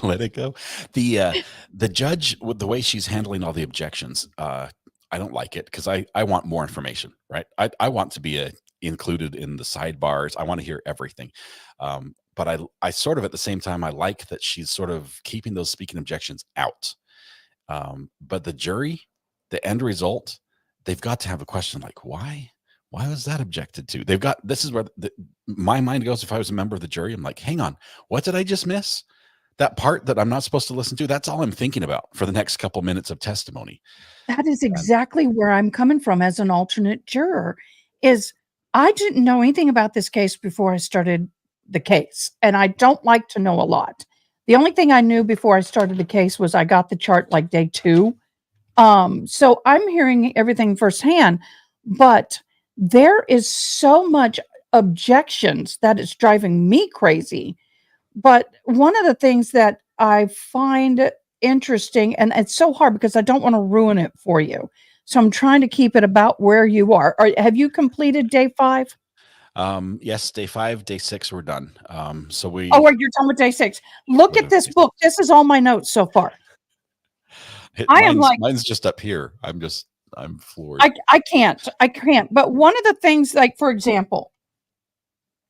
Let it go. The judge, with the way she's handling all the objections, I don't like it because I want more information, right? I want to be included in the sidebars. I want to hear everything. But I sort of at the same time, I like that she's sort of keeping those speaking objections out. But the jury, the end result, they've got to have a question like, why was that objected to? This is where my mind goes. If I was a member of the jury, I'm like, hang on, what did I just miss? That part that I'm not supposed to listen to, that's all I'm thinking about for the next couple minutes of testimony. That is exactly where I'm coming from as an alternate juror. Is I didn't know anything about this case before I started the case, and I don't like to know a lot. The only thing I knew before I started the case was I got the chart like day 2. So I'm hearing everything firsthand, but there is so much objections that it's driving me crazy. But one of the things that I find interesting, and it's so hard because I don't want to ruin it for you. So I'm trying to keep it about where you are. Have you completed day 5? Yes, day 5, day 6, we're done. So we. Oh, you're done with day 6. Look at this book. This is all my notes so far. Mine's just up here. I'm floored. I can't. But one of the things, like, for example,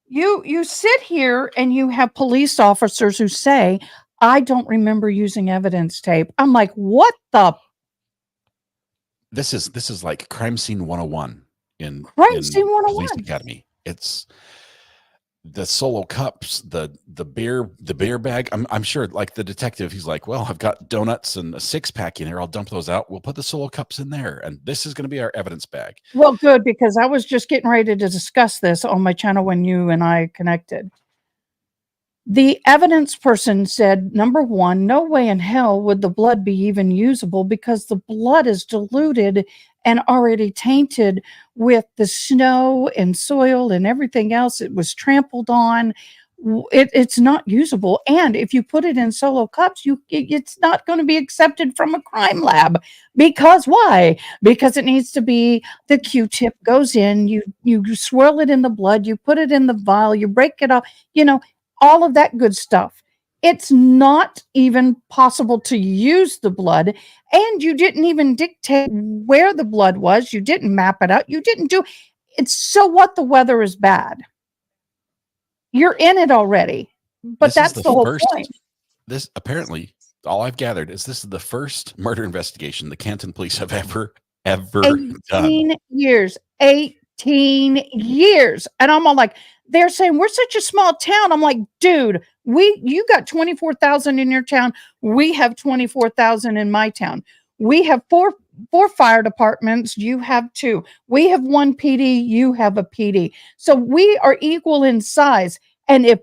you sit here and you have police officers who say, I don't remember using evidence tape. I'm like, what the? This is like crime scene 101 in Crime Scene 101. Police Academy. the solo cups, the beer bag. I'm sure, like the detective, he's like, well, I've got donuts and a 6-pack in here. I'll dump those out. We'll put the solo cups in there, and this is going to be our evidence bag. Well, good, because I was just getting ready to discuss this on my channel when you and I connected. The evidence person said, number one, no way in hell would the blood be even usable because the blood is diluted and already tainted with the snow and soil and everything else. It was trampled on. It's not usable. And if you put it in solo cups, it's not going to be accepted from a crime lab. Because why? Because it needs to be, the Q-tip goes in, you swirl it in the blood, you put it in the vial, you break it up, all of that good stuff. It's not even possible to use the blood, and you didn't even dictate where the blood was. You didn't map it out. You didn't do it's. So what? The weather is bad. You're in it already, but that's the whole point. This, apparently, all I've gathered is this is the first murder investigation the Canton police have ever 18 done. years. 18 years. And I'm all like, they're saying we're such a small town. I'm like, dude, you got 24,000 in your town. We have 24,000 in my town. We have four fire departments. You have 2. We have 1 PD. You have a PD. So we are equal in size. And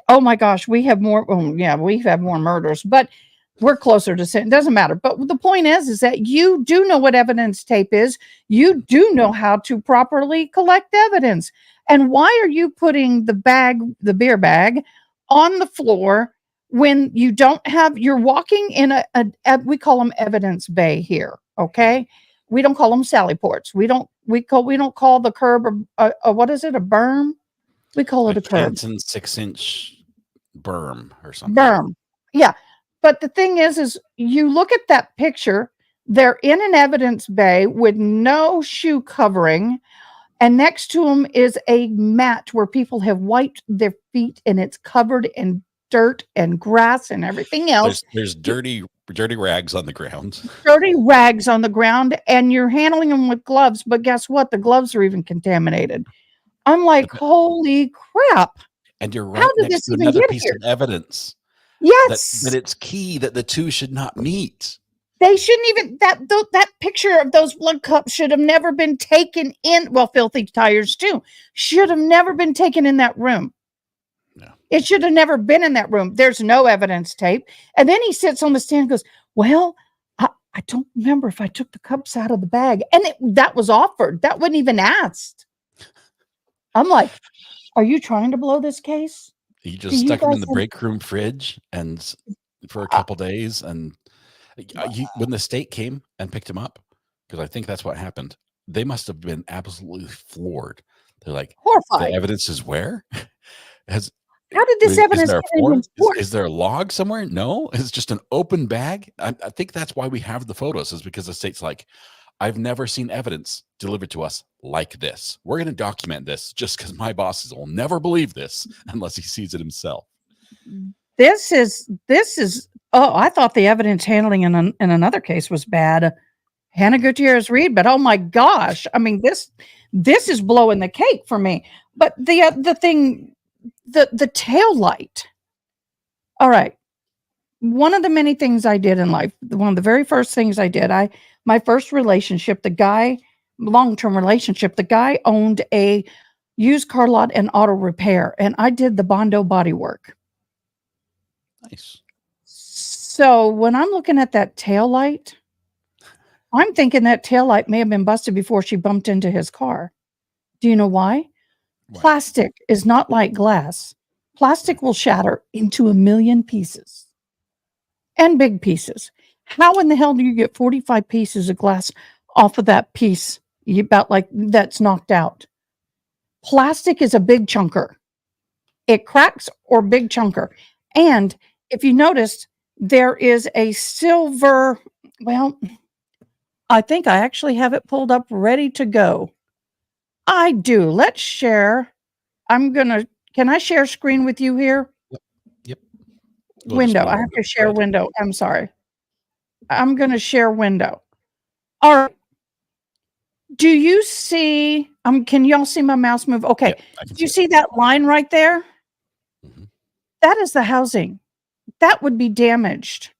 oh my gosh, we have more. Oh yeah, we have more murders, but we're closer to sin. It doesn't matter. But the point is that you do know what evidence tape is. You do know how to properly collect evidence. And why are you putting the beer bag on the floor when you don't have, you're walking in we call them evidence bay here. Okay. We don't call them sally ports. We don't call the curb what is it? A berm? We call it a curb. Canton 6-inch berm or something. Berm. Yeah. But the thing is you look at that picture, they're in an evidence bay with no shoe covering. And next to them is a mat where people have wiped their feet, and it's covered in dirt and grass and everything else. There's dirty rags on the ground. Dirty rags on the ground, and you're handling them with gloves. But guess what? The gloves are even contaminated. I'm like, holy crap. And you're right next to another piece of evidence. Yes. That it's key that the two should not meet. They shouldn't even, that picture of those blood cups should have never been taken in. Well, filthy tires too. Should have never been taken in that room. No. It should have never been in that room. There's no evidence tape. And then he sits on the stand and goes, well, I don't remember if I took the cups out of the bag. And that was offered. That wasn't even asked. I'm like, are you trying to blow this case? You just stuck them in the break room fridge and for a couple days. And when the state came and picked him up, because I think that's what happened, they must have been absolutely floored. They're like, horrified. The evidence is where? How did this evidence get in? Is there a log somewhere? No, it's just an open bag. I think that's why we have the photos, is because the state's like, I've never seen evidence delivered to us like this. We're going to document this just because my bosses will never believe this unless he sees it himself. This is. Oh, I thought the evidence handling in another case was bad. Hannah Gutierrez Reed, but oh my gosh. I mean, this is blowing the cake for me. But the thing, the tail light. All right. One of the many things I did in life, one of the very first things I did, my first relationship, long-term relationship, the guy owned a used car lot and auto repair, and I did the Bondo body work. Nice. So when I'm looking at that tail light, I'm thinking that tail light may have been busted before she bumped into his car. Do you know why? Plastic is not like glass. Plastic will shatter into 1,000,000 pieces. And big pieces. How in the hell do you get 45 pieces of glass off of that piece about like that's knocked out? Plastic is a big chunker. It cracks or big chunker. And if you noticed, there is a silver, well, I think I actually have it pulled up ready to go. I do. Let's share. Can I share screen with you here? Yep. Window. I have to share window. I'm sorry. I'm going to share window. All right. Do you see Can y'all see my mouse move? Okay. Yeah, I can Do you see see that line right there? it. Mhm. That is the housing. That would be damaged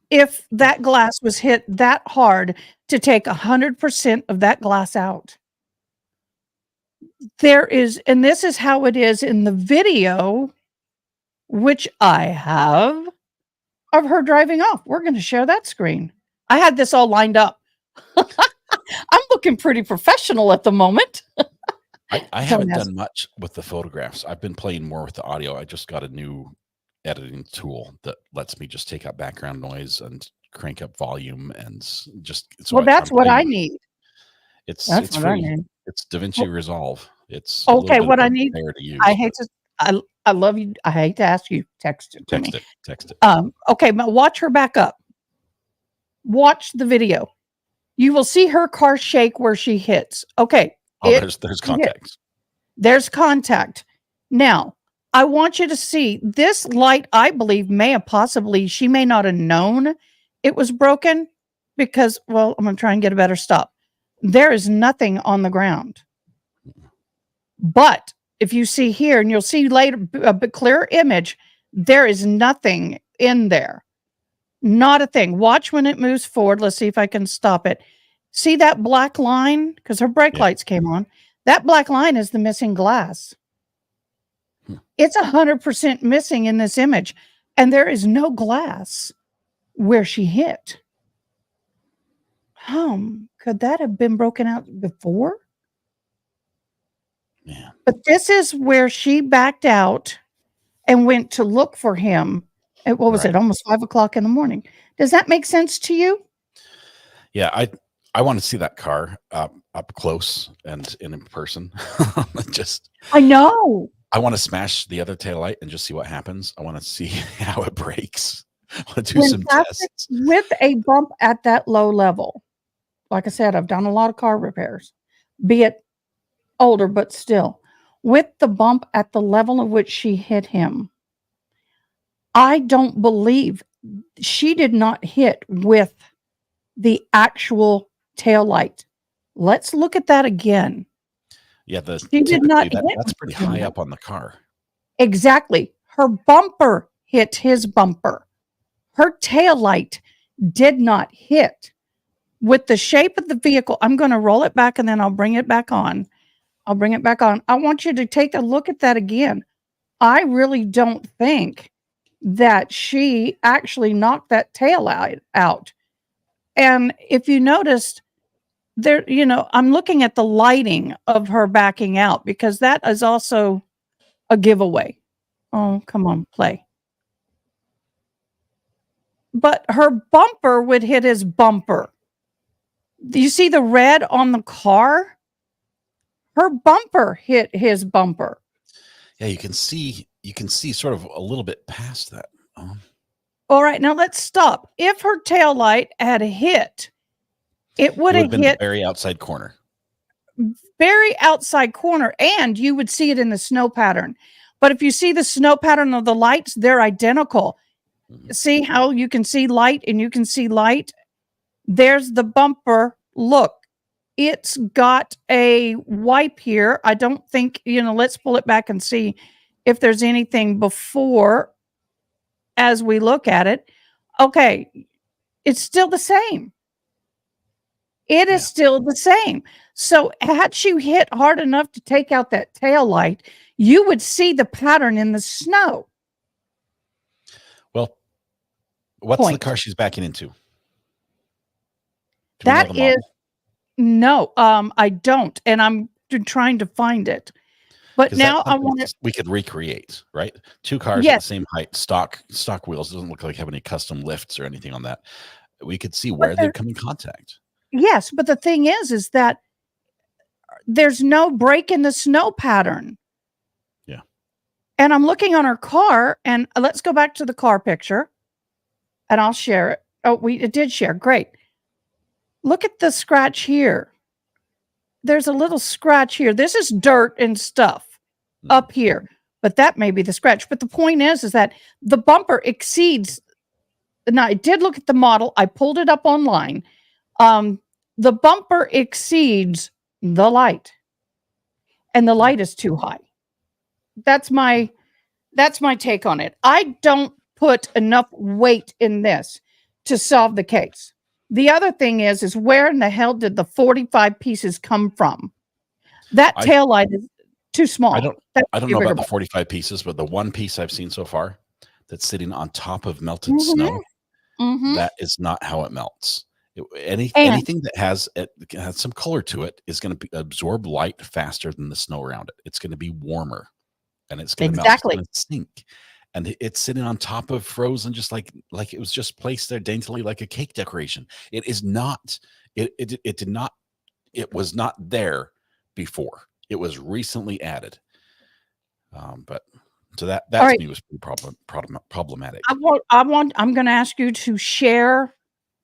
if that glass was hit that hard to take 100% of that glass out. There is, and this is how it is in the video, which I have, of her driving off. We're going to share that screen. I had this all lined up. I'm looking pretty professional at the moment. I Don't haven't ask. done much with the photographs. I've been playing more with the audio. I just got a new editing tool that lets me just take out background noise and crank up volume and just Well, that's I'm what I playing. need. It's That's it's what I free. need. It's DaVinci Well, Resolve. It's a little okay, bit what of I a need, bear to use. I hate but to, I love you. I hate to ask you, text it to me. text it. Okay, but watch her back up. Watch the video. You will see her car shake where she hits. Okay. Oh, It there's hit. contacts. There's contact. Now, I want you to see this light, I believe, may have possibly, she may not have known it was broken because, well, I'm going to try and get a better stop. There is nothing on the ground. But if you see here, and you'll see later a bit clearer image, there is nothing in there. Not a thing. Watch when it moves forward. Let's see if I can stop it. See that black line? Because her brake Yeah. lights came on. That black line is the missing glass. Hmm. It's 100% missing in this image. And there is no glass where she hit. Could that have been broken out before? Yeah. But this is where she backed out and went to look for him at, what was Right. it, almost 5 o'clock in the morning. Does that make sense to you? Yeah, I want to see that car up close and in person. Just I know. I want to smash the other taillight and just see what happens. I want to see how it breaks. I want to do some Fantastic tests. with a bump at that low level. Like I said, I've done a lot of car repairs, be it older, but still. With the bump at the level of which she hit him, I don't believe she did not hit with the actual tail light. Let's look at that again. Yeah, She did not typically hit that's with pretty the high tail up on the car. Exactly. Her bumper hit his bumper. Her tail light did not hit. With the shape of the vehicle, I'm going to roll it back and then I'll bring it back on. I'll bring it back on. I want you to take a look at that again. I really don't think that she actually knocked that tail out. And if you noticed there, I'm looking at the lighting of her backing out because that is also a giveaway. Oh, come on, play. But her bumper would hit his bumper. Do you see the red on the car? Her bumper hit his bumper. Yeah, you can see sort of a little bit past that. All right, now let's stop. If her tail light had hit, it would It have been the hit very outside corner. very outside corner, and you would see it in the snow pattern. But if you see the snow pattern of the lights, they're identical. Mhm. See how you can see light and you can see light? There's the bumper. Look, it's got a wipe here. I don't think, let's pull it back and see if there's anything before as we look at it. Okay, it's still the same. It is Yeah. still the same. So had she hit hard enough to take out that tail light, you would see the pattern in the snow. Well, what's the Point. car she's backing into? Do we know That the is model? no, I don't, and I'm trying to find it. But 'Cause now that's I something want to. we could recreate, right? Two cars at the Yes, same height, stock wheels. Doesn't look like have any custom lifts or anything on that. We could see but where there, they'd come in contact. yes, but the thing is that there's no break in the snow pattern. Yeah. And I'm looking on her car, and let's go back to the car picture, and I'll share it. Oh, it did share. Great. Look at the scratch here. There's a little scratch here. This is dirt and stuff up here, but that may be the scratch. But the point is that the bumper exceeds. Now, I did look at the model. I pulled it up online. The bumper exceeds the light. And the light is too high. That's my take on it. I don't put enough weight in this to solve the case. The other thing is where in the hell did the 45 pieces come from? That I- tail light is too small. I don't That I don't should be know a about bigger the 45 pieces, but the one piece I've seen so far that's sitting on top of melted one. snow, Mhm. that is not how it melts. And Anything that has some color to it is going to absorb light faster than the snow around it. It's going to be warmer, and it's going to melt. It's exactly. going to sink, and it's sitting on top of frozen, just like it was just placed there daintily, like a cake decoration. It is not. It did not. It was not there before. It was recently added. But so that All to right. me was pretty problematic. I'm going to ask you to share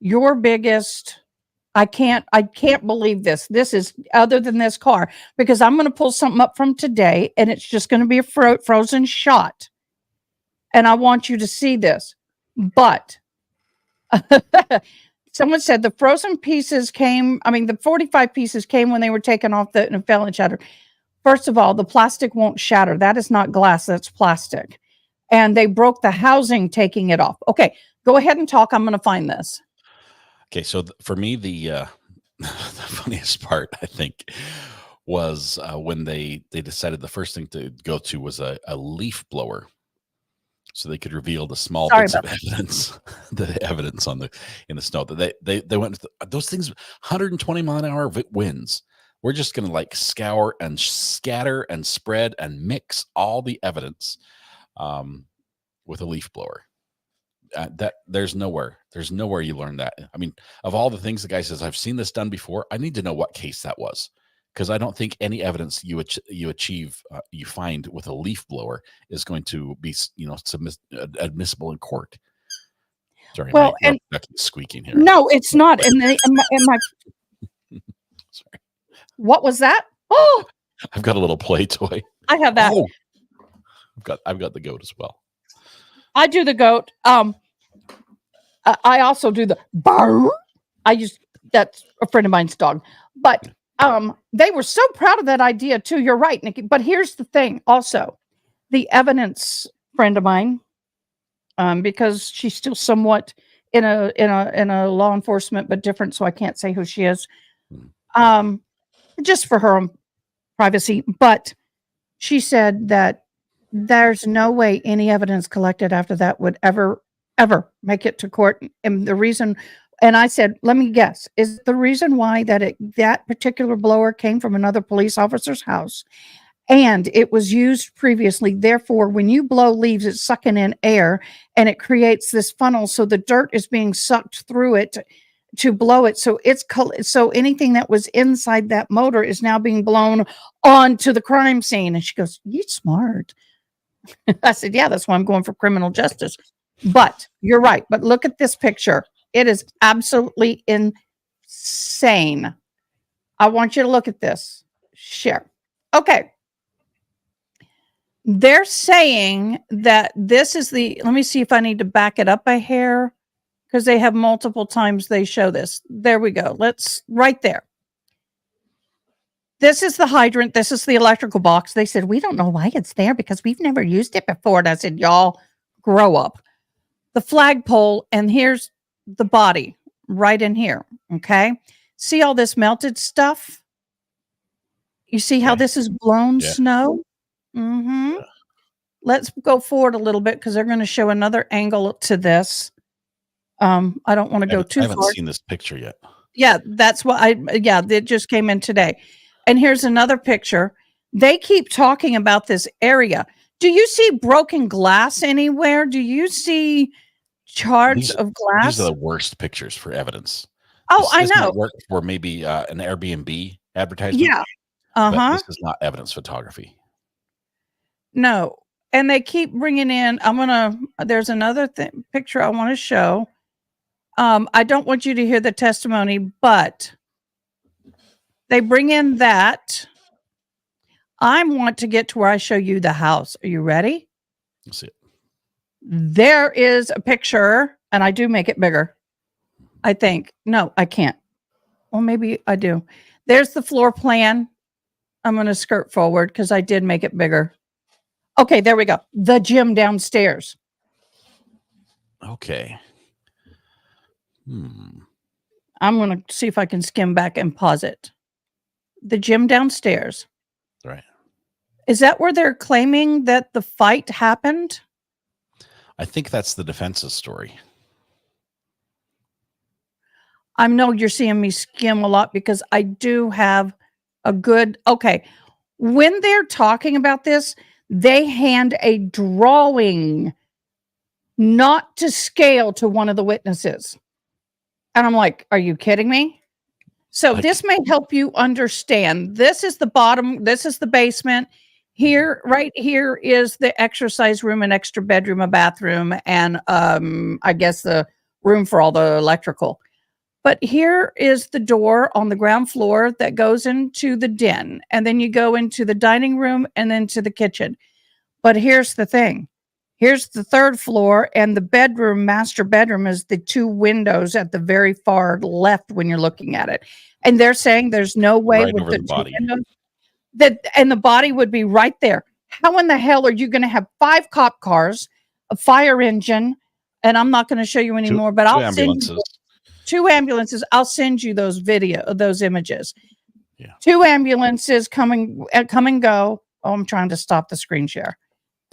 your biggest. I can't believe this. This is other than this car, because I'm going to pull something up from today and it's just going to be a frozen shot. And I want you to see this. But someone said the frozen pieces the 45 pieces came when they were taken off and fell and shattered. First of all, the plastic won't shatter. That is not glass, that's plastic. And they broke the housing taking it off. Okay, go ahead and talk. I'm going to find this. Okay, so for me, the funniest part I think was when they decided the first thing to go to was a leaf blower, so they could reveal the small Sorry bits of about evidence, the evidence in the snow. That they went with those things, 120 mile an hour winds. We're just going to like scour and scatter and spread and mix all the evidence with a leaf blower. That there's nowhere you learn that. I mean, of all the things the guy says, I've seen this done before. I need to know what case that was, because I don't think any evidence you find with a leaf blower is going to be admissible in court. Sorry, Well, my and duck is squeaking here. no, it's not. And my Sorry, what was that? Oh, I've got a little play toy. I have that. Oh, I've got the goat as well. I do the goat. I also do the bark. That's a friend of mine's dog. But they were so proud of that idea too. You're right, Nikki. But here's the thing also. The evidence friend of mine, because she's still somewhat in a law enforcement, but different, so I can't say who she is. Just for her own privacy. But she said that there's no way any evidence collected after that would ever make it to court. And the reason, and I said, let me guess, is the reason why that particular blower came from another police officer's house and it was used previously. Therefore, when you blow leaves, it's sucking in air and it creates this funnel. So the dirt is being sucked through it to blow it. So so anything that was inside that motor is now being blown onto the crime scene. And she goes, "You smart." I said, "Yeah, that's why I'm going for criminal justice." But you're right. But look at this picture. It is absolutely insane. I want you to look at this. Share. Okay. They're saying that this is let me see if I need to back it up a hair, because they have multiple times they show this. There we go. Right there. This is the hydrant. This is the electrical box. They said, we don't know why it's there because we've never used it before. And I said, y'all grow up. The flagpole, and here's the body right in here. Okay. See all this melted stuff? You see how this is blown snow? Mm-hmm. Let's go forward a little bit because they're going to show another angle to this. I don't want to go too far. I haven't seen this picture yet. Yeah, that's what it just came in today. And here's another picture. They keep talking about this area. Do you see broken glass anywhere? Do you see shards of glass? These are the worst pictures for evidence. Oh, I know. Might work for maybe an Airbnb advertisement. Yeah. But this is not evidence photography. No. And they keep bringing in, there's another picture I want to show. I don't want you to hear the testimony, but they bring in that. I want to get to where I show you the house. Are you ready? Let's see it. There is a picture, and I do make it bigger. I think. No, I can't. Well, maybe I do. There's the floor plan. I'm going to skirt forward because I did make it bigger. Okay, there we go. The gym downstairs. Okay. Hmm. I'm going to see if I can skim back and pause it. The gym downstairs. Right. Is that where they're claiming that the fight happened? I think that's the defense's story. I know you're seeing me skim a lot because I do have a good, okay. When they're talking about this, they hand a drawing, not to scale, to one of the witnesses. And I'm like, are you kidding me? So this may help you understand. This is the bottom. This is the basement. Here, right here is the exercise room, an extra bedroom, a bathroom, and I guess the room for all the electrical. But here is the door on the ground floor that goes into the den. And then you go into the dining room and then to the kitchen. But here's the thing. Here's the third floor, and the bedroom, master bedroom, is the two windows at the very far left when you're looking at it. And they're saying there's no way Right with over the the two body. windows and the body would be right there. How in the hell are you going to have 5 cop cars, a fire engine, and I'm not going to show you anymore, but Two I'll send you ambulances. 2 ambulances. I'll send you those those images. Yeah. 2 ambulances come and go. Oh, I'm trying to stop the screen share.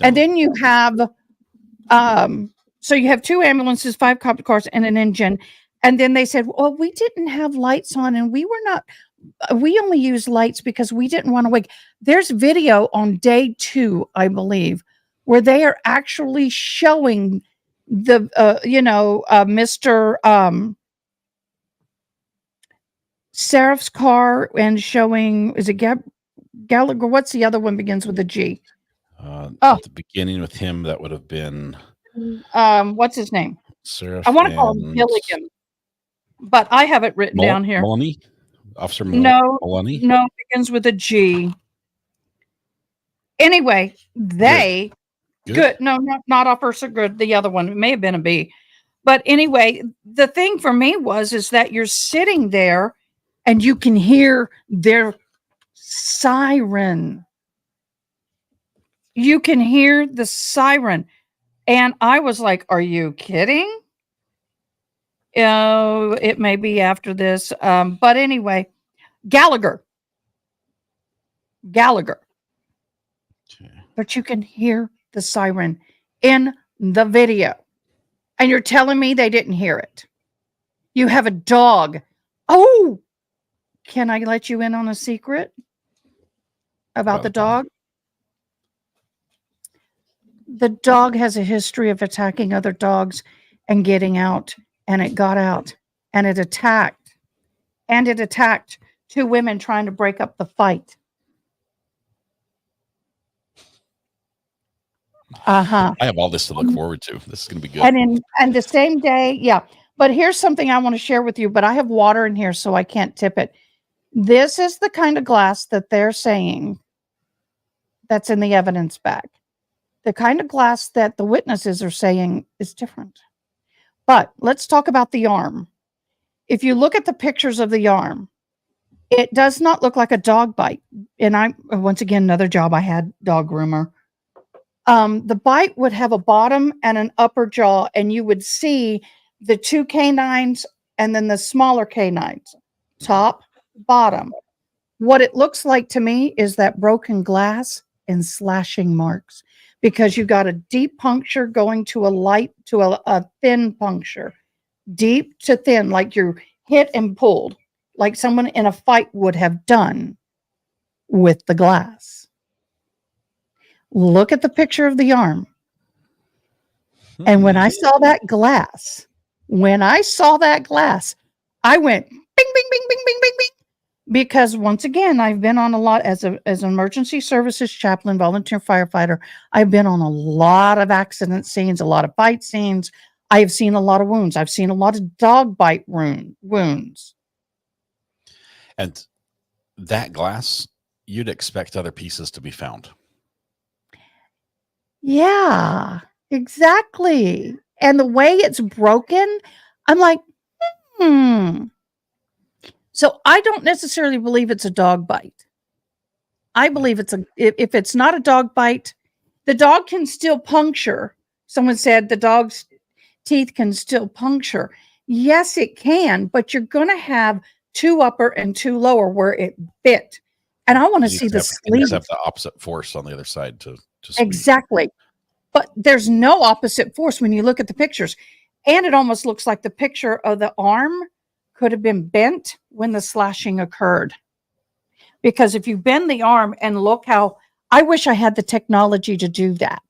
And Don't. then you have, so you have 2 ambulances, 5 cop cars, and an engine. And then they said, well, we didn't have lights on, and we only used lights because we didn't want to wake. There's video on day 2, I believe, where they are actually showing the, Mr. Seraph's car, and showing, is it Gallagher? What's the other one begins with a G? At the beginning with him, that would have been What's his name? Seraph. I want to call him Gilligan, but I have it written down here. Maloney? Officer No, Maloney? no, begins with a G. Anyway, they good. No, not Officer Good. The other one, it may have been a B. But anyway, the thing for me is that you're sitting there and you can hear their siren. You can hear the siren. And I was like, are you kidding? It may be after this. But anyway, Gallagher. Okay. But you can hear the siren in the video. And you're telling me they didn't hear it. You have a dog. Oh, can I let you in on a secret about the dog? The dog has a history of attacking other dogs and getting out, and it got out, and it attacked 2 women trying to break up the fight. I have all this to look forward to. This is going to be good. And the same day, yeah. But here's something I want to share with you, but I have water in here, so I can't tip it. This is the kind of glass that they're saying that's in the evidence bag. The kind of glass that the witnesses are saying is different. But let's talk about the arm. If you look at the pictures of the arm, it does not look like a dog bite. And once again, another job I had, dog groomer. The bite would have a bottom and an upper jaw, and you would see the 2 canines and then the smaller canines, top, bottom. What it looks like to me is that broken glass and slashing marks, because you got a deep puncture going to a thin puncture, deep to thin, like you're hit and pulled, like someone in a fight would have done with the glass. Look at the picture of the arm. And when I saw that glass, I went bing, bing, bing, bing, bing, bing, bing. Because once again, I've been on a lot as an emergency services chaplain, volunteer firefighter. I've been on a lot of accident scenes, a lot of fight scenes. I have seen a lot of wounds. I've seen a lot of dog bite wounds. And that glass, you'd expect other pieces to be found. Yeah, exactly. And the way it's broken, I'm like, So I don't necessarily believe it's a dog bite. I believe if it's not a dog bite, the dog can still puncture. Someone said the dog's teeth can still puncture. Yes, it can, but you're going to have 2 upper and 2 lower where it bit. And I want to see the It sleeve. needs to have the opposite force on the other side to squeeze. Exactly. But there's no opposite force when you look at the pictures. And it almost looks like the picture of the arm could have been bent when the slashing occurred. Because if you bend the arm and look how, I wish I had the technology to do that.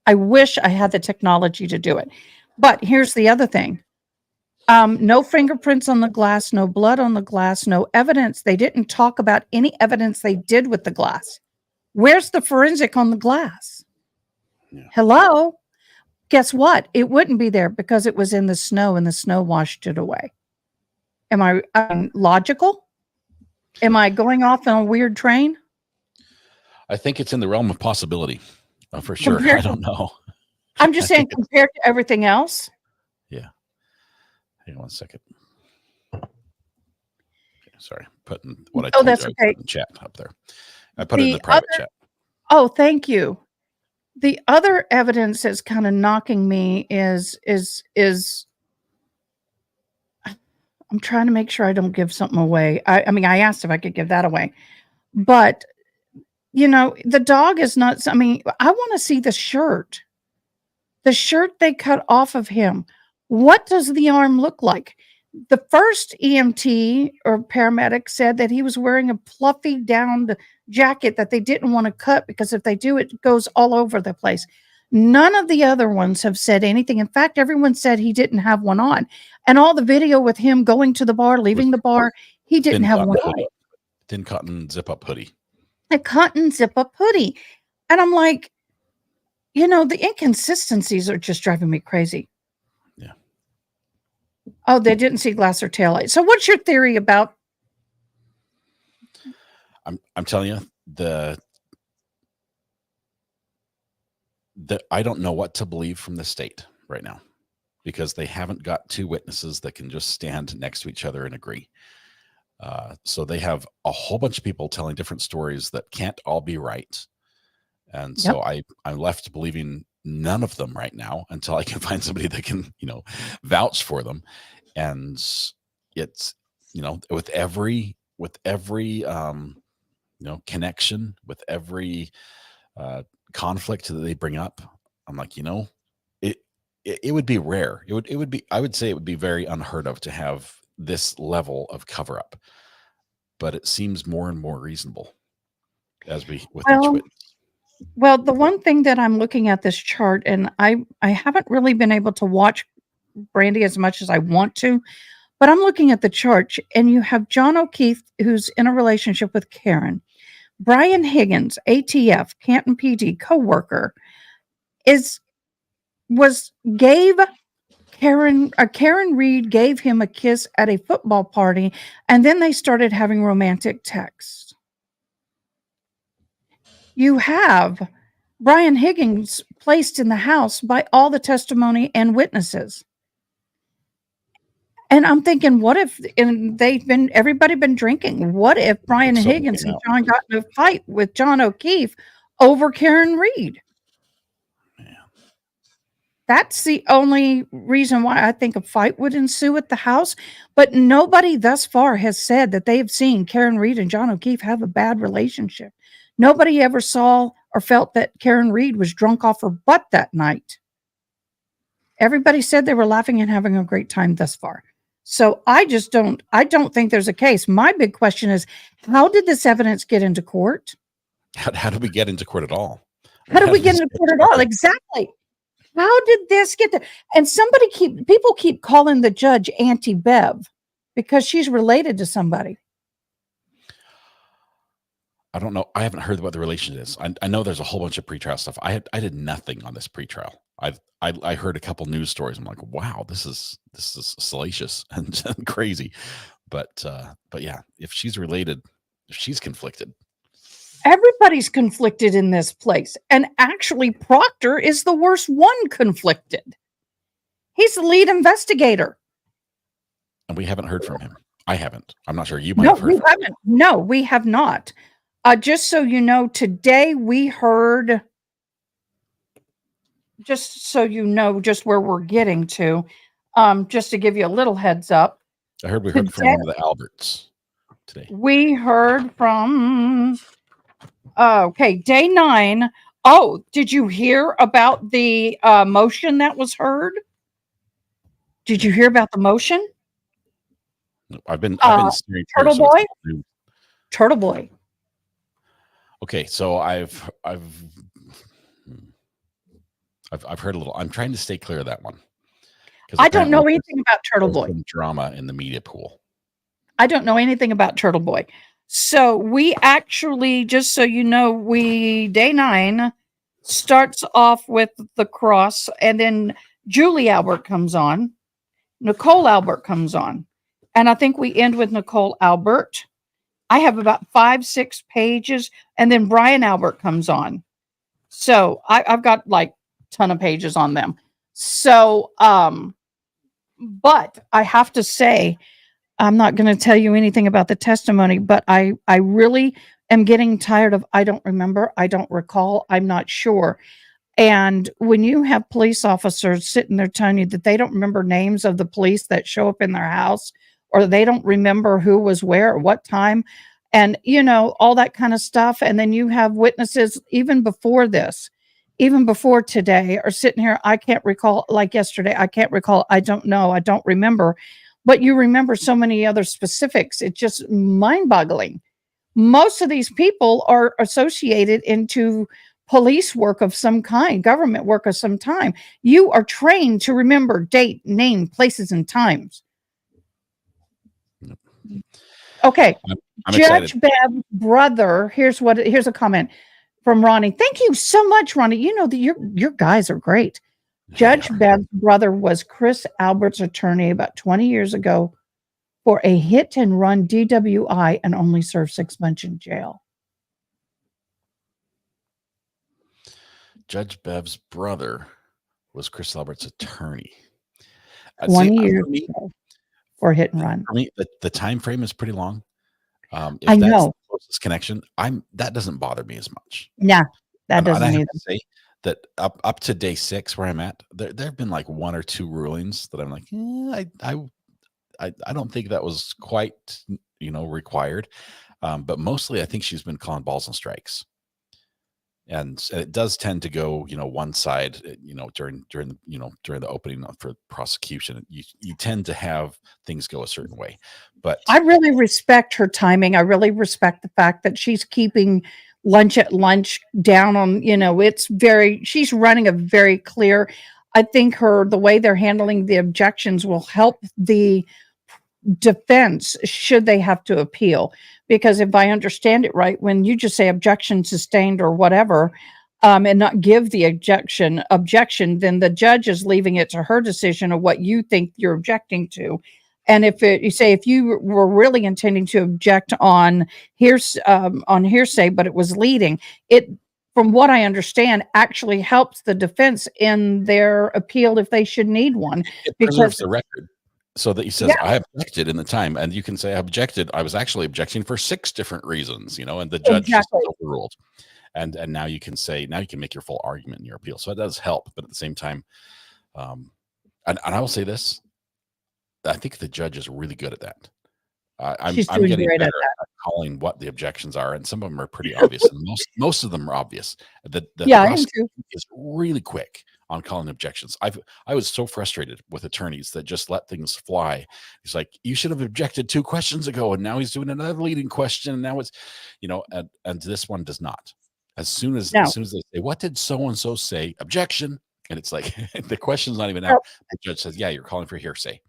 I wish I had the technology to do it. But here's the other thing. No fingerprints on the glass, no blood on the glass, no evidence. They didn't talk about any evidence they did with the glass. Where's the forensic on the glass? Yeah. Hello? Guess what? It wouldn't be there because it was in the snow and the snow washed it away. Am I logical? Am I going off on a weird train? I think it's in the realm of possibility, for sure. Compared I don't know. I'm just saying compared to everything else. Yeah. Hang on 1 second. Okay, sorry, putting what I told that's you okay. in the chat up there. I put it in the private chat. Oh, thank you. The other evidence that's kind of knocking me is I'm trying to make sure I don't give something away. I mean, I asked if I could give that away, but the dog is not. I mean, I want to see the shirt they cut off of him. What does the arm look like? The first EMT or paramedic said that he was wearing a fluffy down jacket that they didn't want to cut because if they do, it goes all over the place. None of the other ones have said anything. In fact, everyone said he didn't have one on. And all the video with him going to the bar, leaving the bar, he didn't have one on. Thin cotton zip up hoodie. A cotton zip up hoodie. And I'm like, the inconsistencies are just driving me crazy. Yeah. Oh, they didn't see glass or taillight. So what's your theory about? I'm telling you, I don't know what to believe from the state right now because they haven't got 2 witnesses that can just stand next to each other and agree. So they have a whole bunch of people telling different stories that can't all be right. And so I'm left believing none of them right now until I can find somebody that can, vouch for them. And it's, with every connection, with every conflict that they bring up, I'm like, it would be rare. It would be, I would say it would be very unheard of to have this level of cover up, but it seems more and more reasonable with each witness. Well, the one thing that I'm looking at this chart, and I haven't really been able to watch Brandy as much as I want to, but I'm looking at the chart, and you have John O'Keefe, who's in a relationship with Karen. Brian Higgins, ATF, Canton PD, co-worker, gave Karen Reed gave him a kiss at a football party, and then they started having romantic texts. You have Brian Higgins placed in the house by all the testimony and witnesses. And I'm thinking, what if everybody been drinking? What if Brian Higgins and John got in a fight with John O'Keefe over Karen Reed? Yeah. That's the only reason why I think a fight would ensue at the house. But nobody thus far has said that they've seen Karen Reed and John O'Keefe have a bad relationship. Nobody ever saw or felt that Karen Reed was drunk off her butt that night. Everybody said they were laughing and having a great time thus far. So I don't think there's a case. My big question is, how did this evidence get into court? How did we get into court at all? How did we get into court at all? Exactly. How did this get there? And people keep calling the judge Auntie Bev because she's related to somebody. I don't know. I haven't heard what the relation is. I know there's a whole bunch of pretrial stuff. I did nothing on this pretrial. I heard a couple news stories. I'm like, wow, this is salacious and crazy. But yeah, if she's related, if she's conflicted. Everybody's conflicted in this place. And actually, Proctor is the worst one conflicted. He's the lead investigator. And we haven't heard from him. I haven't. I'm not sure. You might No, have heard. we haven't. No, we have not. Just so you know, today we heard, just so you know, just where we're getting to, just to give you a little heads up. I heard we heard from Today one of the Alberts today. we heard from, okay, day 9. Oh, did you hear about the motion that was heard? Did you hear about the motion? I've been Uh, steering clear, Turtle so it's Boy? new. Turtle Boy. Okay, so I've heard a little. I'm trying to stay clear of that one. I don't know anything about Turtle There's Boy. some drama in the media pool. I don't know anything about Turtle Boy. So we actually, just so you know, day 9 starts off with the cross, and then Julie Albert comes on, Nicole Albert comes on, and I think we end with Nicole Albert. I have about 5-6 pages, and then Brian Albert comes on. So I've got like a ton of pages on them. So, but I have to say, I'm not going to tell you anything about the testimony, but I really am getting tired of I don't remember, I don't recall, I'm not sure. And when you have police officers sitting there telling you that they don't remember names of the police that show up in their house, or they don't remember who was where at what time, and all that kind of stuff, and then you have witnesses even before this, even before today, are sitting here, I can't recall, like yesterday, I can't recall, I don't know, I don't remember, but you remember so many other specifics. It's just mind-boggling. Most of these people are associated into police work of some kind, government work of some time. You are trained to remember date, name, places, and times. Okay. I'm Judge excited. Bev's brother, here's a comment from Ronnie. Thank you so much, Ronnie. You know that your guys are great. Judge Bev's brother was Chris Albert's attorney about 20 years ago for a hit and run DWI and only served 6 months in jail. Judge Bev's brother was Chris Albert's attorney. 20 years ago for hit and run. For me, the time frame is pretty long. If I that's know. the closest connection, that doesn't bother me as much. Yeah, that And doesn't I have either. to say that up to day 6 where I'm at, there have been like 1 or 2 rulings that I'm like, I don't think that was quite required. But mostly I think she's been calling balls and strikes. And it does tend to go, one side, during the opening for prosecution, you tend to have things go a certain way. But I really respect her timing. I really respect the fact that she's keeping lunch at lunch down on, she's running a very clear. I think the way they're handling the objections will help the defense should they have to appeal. Because if I understand it right, when you just say objection sustained or whatever, and not give the objection, then the judge is leaving it to her decision of what you think you're objecting to. And if you were really intending to object on hearsay, but it was leading, it, from what I understand, actually helps the defense in their appeal if they should need one. It preserves the record. So that he says, Yeah. I objected in the time, and you can say I objected. I was actually objecting for 6 different reasons, and the judge just overruled. And now you can make your full argument in your appeal. So it does help, but at the same time, and I will say this, I think the judge is really good at that. I'm getting better at calling what the objections are, and some of them are pretty obvious. And most of them are obvious. The prosecution is really quick on calling objections. I was so frustrated with attorneys that just let things fly. He's like, you should have objected 2 questions ago, and now he's doing another leading question, and now it's, and this one does not. As soon as they say, what did so and so say? Objection, and it's like the question's not even out. The judge says, yeah, you're calling for hearsay.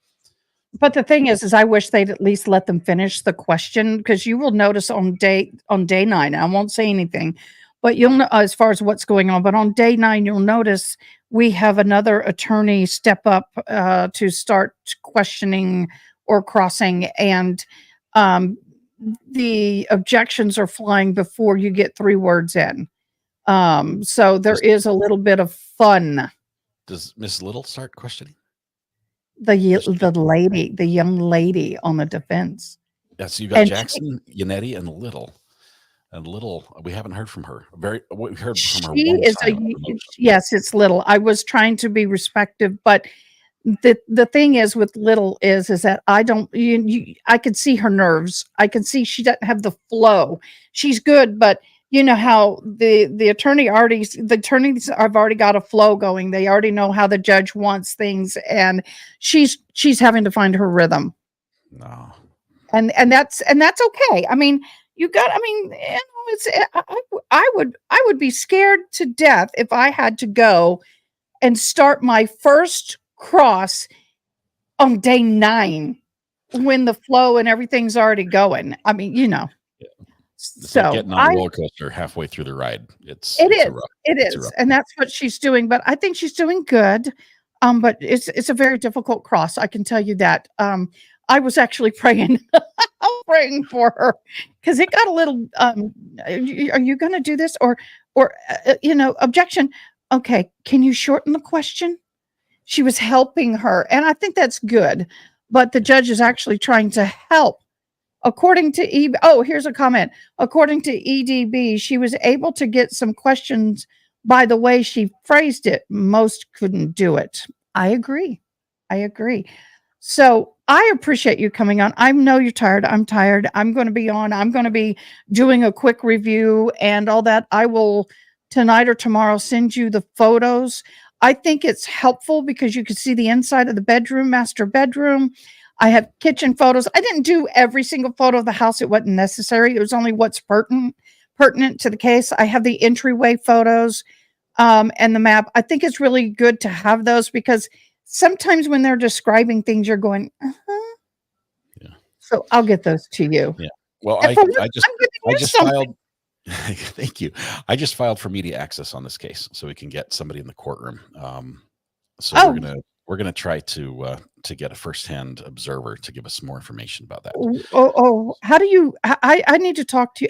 But the thing is I wish they'd at least let them finish the question, because you will notice on day 9, I won't say anything, but you'll know as far as what's going on. But on day 9, you'll notice we have another attorney step up to start questioning or crossing, and the objections are flying before you get 3 words in. So there is a little bit of fun. Does Miss Little start questioning? the young lady on the defense. Yeah, so you got And Jackson, Yannetti, and Little. And Little, we haven't heard from her. We heard from her she one is time. at the motion. yes, it's Little. I was trying to be respectful, but the thing is with Little is that I don't I could see her nerves. I can see she doesn't have the flow. She's good, but you know how the attorneys have already got a flow going. They already know how the judge wants things, and she's having to find her rhythm. No. And that's okay. I mean, it's I would be scared to death if I had to go and start my first cross on day 9 when the flow and everything's already going. I mean, Yeah. It's like So getting on a roller coaster halfway through the ride. It's it a is, rough, it it's a is, rough and one. that's what she's doing. But I think she's doing good. But it's a very difficult cross. I can tell you that. I was actually praying, praying for her because it got a little. Are you going to do this or objection? Okay, can you shorten the question? She was helping her, and I think that's good. But the judge is actually trying to help. According to here's a comment. According to EDB, she was able to get some questions by the way she phrased it. Most couldn't do it. I agree. I agree. So I appreciate you coming on. I know you're tired. I'm tired. I'm going to be on. I'm going to be doing a quick review and all that. I will tonight or tomorrow send you the photos. I think it's helpful because you can see the inside of the bedroom, master bedroom. I have kitchen photos. I didn't do every single photo of the house. It wasn't necessary. It was only what's pertinent to the case. I have the entryway photos and the map. I think it's really good to have those because sometimes when they're describing things, you're going, uh-huh. Yeah. So I'll get those to you. Yeah. Well, And I for once, just I'm giving I you just something. filed. Thank you. I just filed for media access on this case, so we can get somebody in the courtroom. So Oh. we're gonna try to get a firsthand observer to give us more information about that. How do you? I need to talk to you.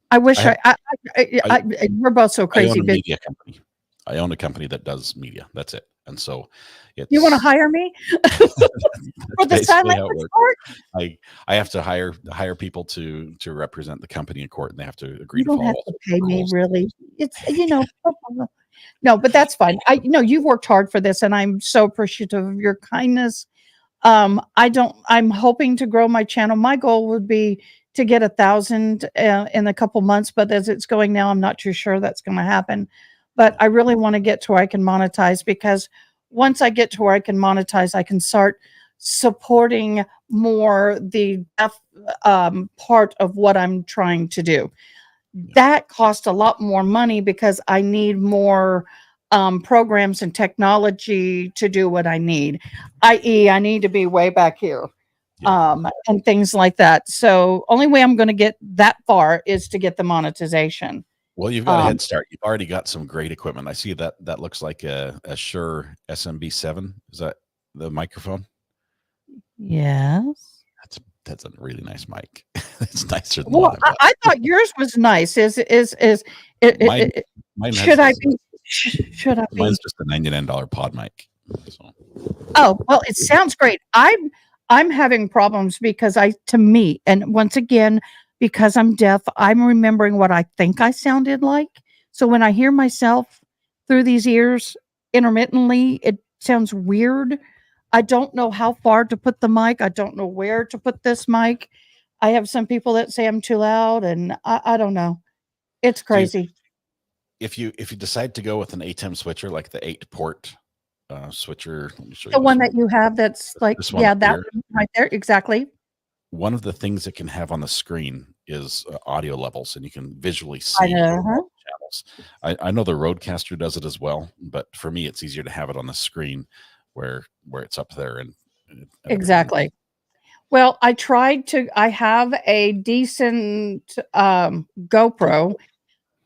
I wish I we're both so I own crazy a busy. media company. I own a company that does media. That's it. And so it's You want to hire me for the sign basically how it language works. part? I have to hire people to represent the company in court, and they have to agree You to don't follow have all to sorts of pay me, rules. really. It's no, but that's fine. You've worked hard for this, and I'm so appreciative of your kindness. I'm hoping to grow my channel. My goal would be to get 1,000 in a couple months, but as it's going now, I'm not too sure that's going to happen. But I really want to get to where I can monetize because once I get to where I can monetize, I can start supporting more the deaf part of what I'm trying to do. That costs a lot more money because I need more programs and technology to do what I need, i.e., I need to be way back here and things like that. So, only way I'm going to get that far is to get the monetization. Well, you've got a head start. You've already got some great equipment. I see that looks like a Shure SMB7. Is that the microphone? Yes. That's a really nice mic. It's nicer than Well, the one I've got. I thought yours was nice. Mine Should I has, be? Should I be? mine's just a $99 pod mic. So. Oh, well, it sounds great. I'm having problems because to me, and once again, because I'm deaf, I'm remembering what I think I sounded like. So when I hear myself through these ears intermittently, it sounds weird. I don't know how far to put the mic. I don't know where to put this mic. I have some people that say I'm too loud, and I don't know. It's crazy. If you decide to go with an ATEM switcher, like the 8-port switcher, let me show you The this one that you have that's like, This one yeah, up that here. one right there. Exactly. One of the things it can have on the screen is audio levels, and you can visually see I know. all the channels. I know the Roadcaster does it as well, but for me, it's easier to have it on the screen where it's up there and Exactly. Well, I have a decent GoPro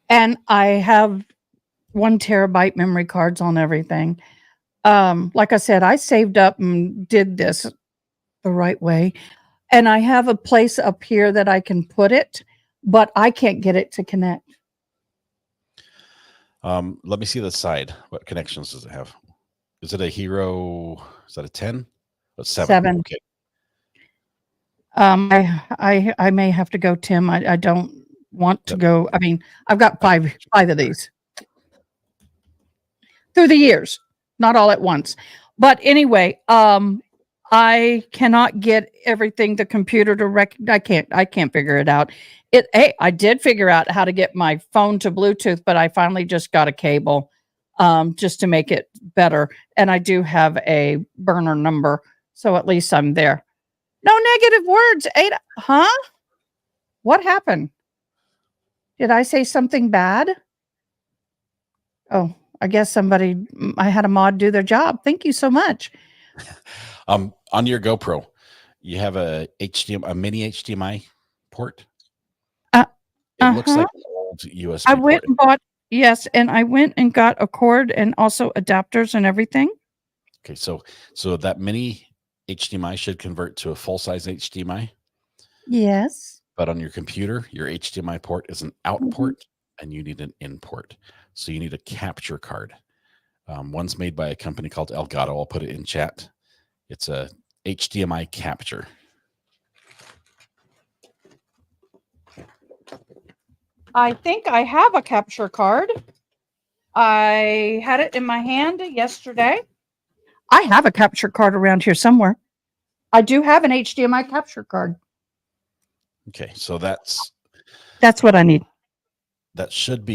and I have 1 terabyte memory cards on everything. Like I said, I saved up and did this the right way. And I have a place up here that I can put it, but I can't get it to connect. Let me see the side. What connections does it have? Is it a Hero? Is that a 10? That's 7. 7. Okay. I may have to go, Tim. I don't want to go. I mean, I've got five of these through the years, not all at once. But anyway, I cannot get everything the computer to I can't figure it out. Hey, I did figure out how to get my phone to Bluetooth, but I finally just got a cable just to make it better. And I do have a burner number, so at least I'm there. No negative words, Ada. Huh? What happened? Did I say something bad? Oh, I guess I had a mod do their job. Thank you so much. On your GoPro, you have a mini HDMI port. It looks like an old USB I went port. and bought, yes, and I went and got a cord and also adapters and everything. Okay, so that mini HDMI should convert to a full-size HDMI. Yes. But on your computer, your HDMI port is an out port and you need an in port. So you need a capture card. One's made by a company called Elgato. I'll put it in chat. It's a HDMI capture. I think I have a capture card. I had it in my hand yesterday. I have a capture card around here somewhere. I do have an HDMI capture card. Okay, so that's what I need. that should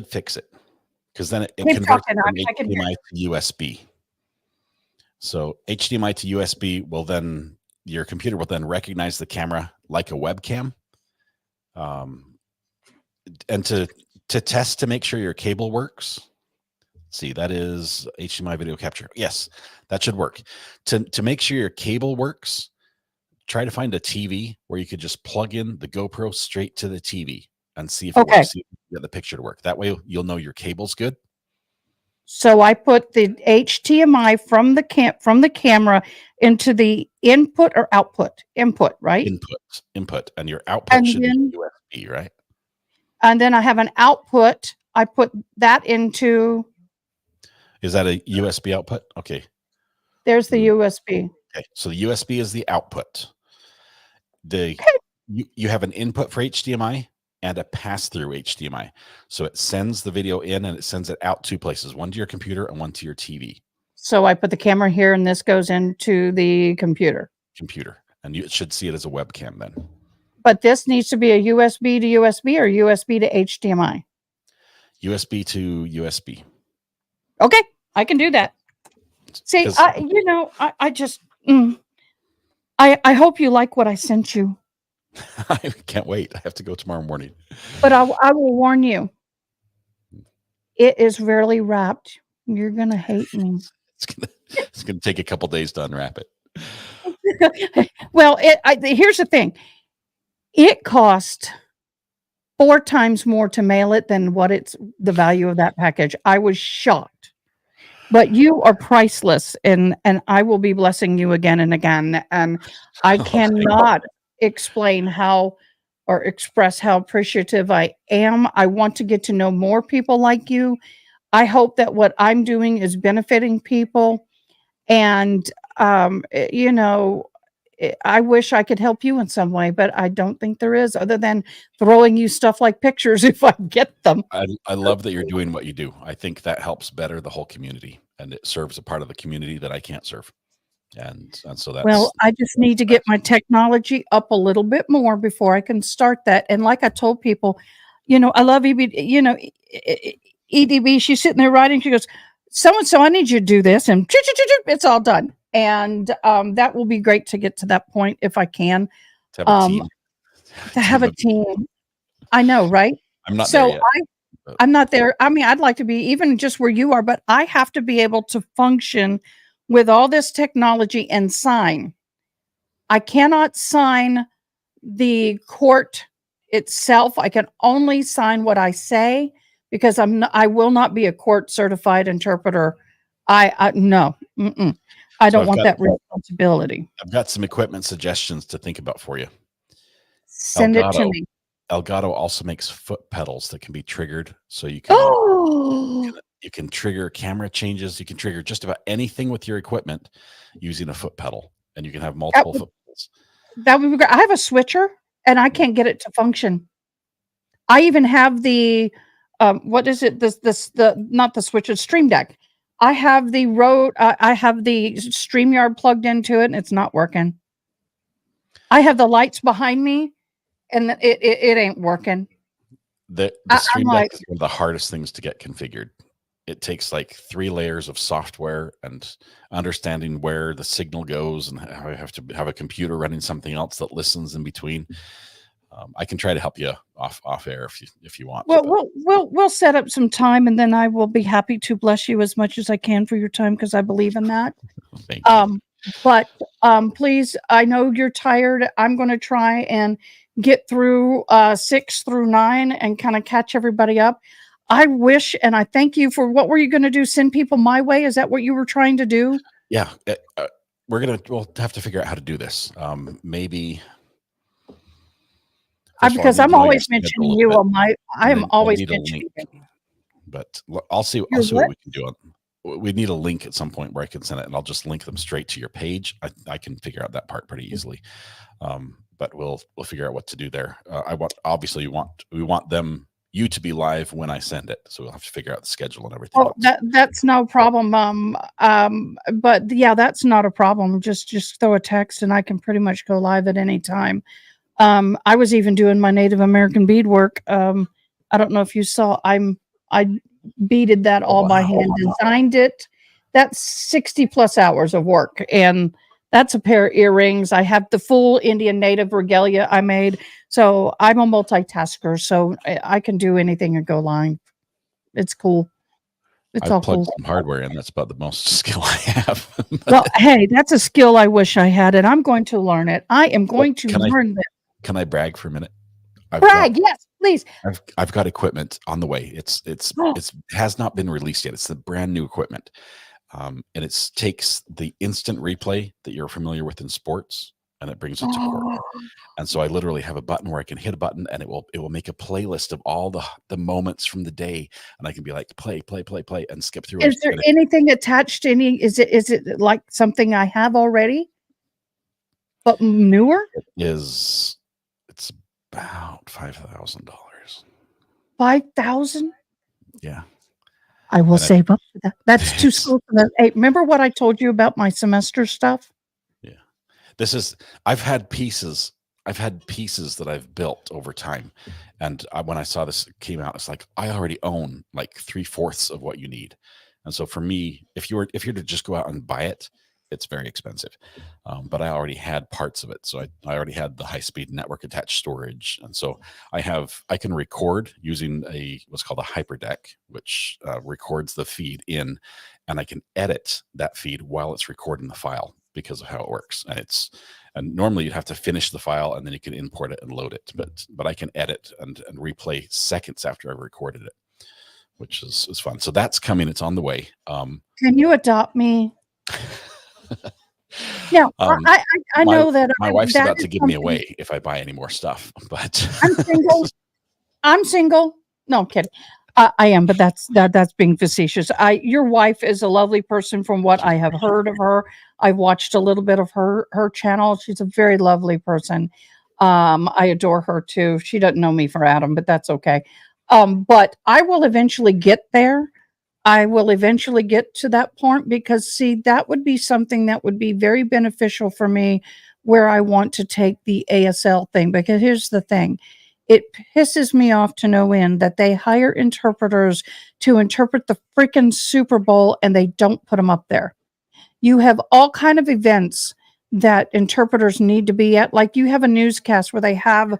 fix it, because then it Keep converts talking, from I can hear HDMI to USB. So HDMI to USB will then, your computer will then recognize the camera like a webcam. And to test to make sure your cable works. See, that is HDMI video capture. Yes, that should work. To make sure your cable works, try to find a TV where you could just plug in the GoPro straight to the TV and see if it works. See if you get the picture to work. That way you'll know your cable's good. So I put the HDMI from the camera into the input or output? Input, right? Input. And your output should be USB, right? And then I have an output. I put that into. Is that a USB output? Okay. There's the USB. Okay. So the USB is the output. You have an input for HDMI and a pass-through HDMI. So it sends the video in and it sends it out 2 places, one to your computer and one to your TV. So I put the camera here and this goes into the computer. And you should see it as a webcam then. But this needs to be a USB to USB or USB to HDMI? USB to USB. Okay, I can do that. See, I just, I hope you like what I sent you. I can't wait. I have to go tomorrow morning. But I will warn you, it is rarely wrapped. You're going to hate me. It's gonna take a couple days to unwrap it. Well, here's the thing. It cost 4 times more to mail it than what it's the value of that package. I was shocked. But you are priceless, and I will be blessing you again and again. And I cannot explain or express how appreciative I am. I want to get to know more people like you. I hope that what I'm doing is benefiting people. And, I wish I could help you in some way, but I don't think there is, other than throwing you stuff like pictures if I get them. I love that you're doing what you do. I think that helps better the whole community, and it serves a part of the community that I can't serve. And so that's, well, I just need to get my technology up a little bit more before I can start that. And like I told people, I love EDB, EDB, she's sitting there writing, she goes, so-and-so, I need you to do this, and it's all done. And that will be great to get to that point if I can. To have a team. To have a team. I know, right? I'm not there yet. I'm not there. I mean, I'd like to be even just where you are, but I have to be able to function with all this technology and sign. I cannot sign the court itself. I can only sign what I say, because I will not be a court certified interpreter. No. I don't want that responsibility. I've got some equipment suggestions to think about for you. Send it to me. Elgato also makes foot pedals that can be triggered, so you can You can trigger camera changes. You can trigger just about anything with your equipment using a foot pedal, and you can have multiple foot pedals. That would be great. I have a switcher and I can't get it to function. I even have the what is it? The not the switcher, Stream Deck. I have the I have the StreamYard plugged into it and it's not working. I have the lights behind me and it ain't working. The I'm Stream Deck like, is one of the hardest things to get configured. It takes like 3 layers of software and understanding where the signal goes, and how I have to have a computer running something else that listens in between. I can try to help you off air if you want. well, but we'll set up some time, and then I will be happy to bless you as much as I can for your time because I believe in that. thank you. But please, I know you're tired. I'm going to try and get through 6 through 9 and kind of catch everybody up. I wish and I thank you for what were you going to do? Send people my way? Is that what you were trying to do? Yeah, we'll have to figure out how to do this. Maybe first of all, I Because need I'm to know your always schedule a mentioning little you bit, on my. I and am then always need a mentioning link. you. But I'll see Your what what? we can do. We need a link at some point where I can send it, and I'll just link them straight to your page. I can figure out that part pretty easily. But we'll figure out what to do there. We want you to be live when I send it, so we'll have to figure out the schedule and everything Oh, else. that's no problem. But yeah, that's not a problem. Just throw a text, and I can pretty much go live at any time. I was even doing my Native American beadwork. I don't know if you saw. I beaded that Oh, all by wow. hand, designed it. That's 60 plus hours of work, and that's a pair of earrings. I have the full Indian Native regalia I made, so I'm a multitasker. So I can do anything and go live. It's cool. It's all I've plugged cool. some hardware in. That's about the most skill I have. Well, hey, that's a skill I wish I had, and I'm going to learn it. I am going to learn that. Can I brag for a minute? Brag, yes, please. I've got equipment on the way. It has not been released yet. It's the brand new equipment, and it takes the instant replay that you're familiar with in sports, and it brings it to court. And so I literally have a button where I can hit a button, and it will make a playlist of all the moments from the day, and I can be like play, and skip through. Is there anything attached to any? Is it like something I have already, but newer? It's about $5,000. 5,000? Yeah. I will save up for that. That's too slow for that. Hey, remember what I told you about my semester stuff? Yeah. I've had pieces that I've built over time. And when I saw this came out, it's like, I already own like 3/4 of what you need. And so for me, if you're to just go out and buy it, it's very expensive. But I already had parts of it. So I already had the high-speed network attached storage. And so I can record using what's called a hyperdeck, which records the feed in, and I can edit that feed while it's recording the file because of how it works. And normally you'd have to finish the file and then you can import it and load it. But I can edit and replay seconds after I've recorded it, which is fun. So that's coming. It's on the way. Can you adopt me? Now, I know that my wife's that about is to give me something- away if I buy any more stuff, but I'm single. I'm single. No, I'm kidding. I am, but that's being facetious. Your wife is a lovely person from what I have heard of her. I've watched a little bit of her channel. She's a very lovely person. I adore her too. She doesn't know me for Adam, but that's okay. But I will eventually get there. I will eventually get to that point because see, that would be something that would be very beneficial for me where I want to take the ASL thing. Because here's the thing. It pisses me off to no end that they hire interpreters to interpret the freaking Super Bowl and they don't put them up there. You have all kind of events that interpreters need to be at. Like you have a newscast where they have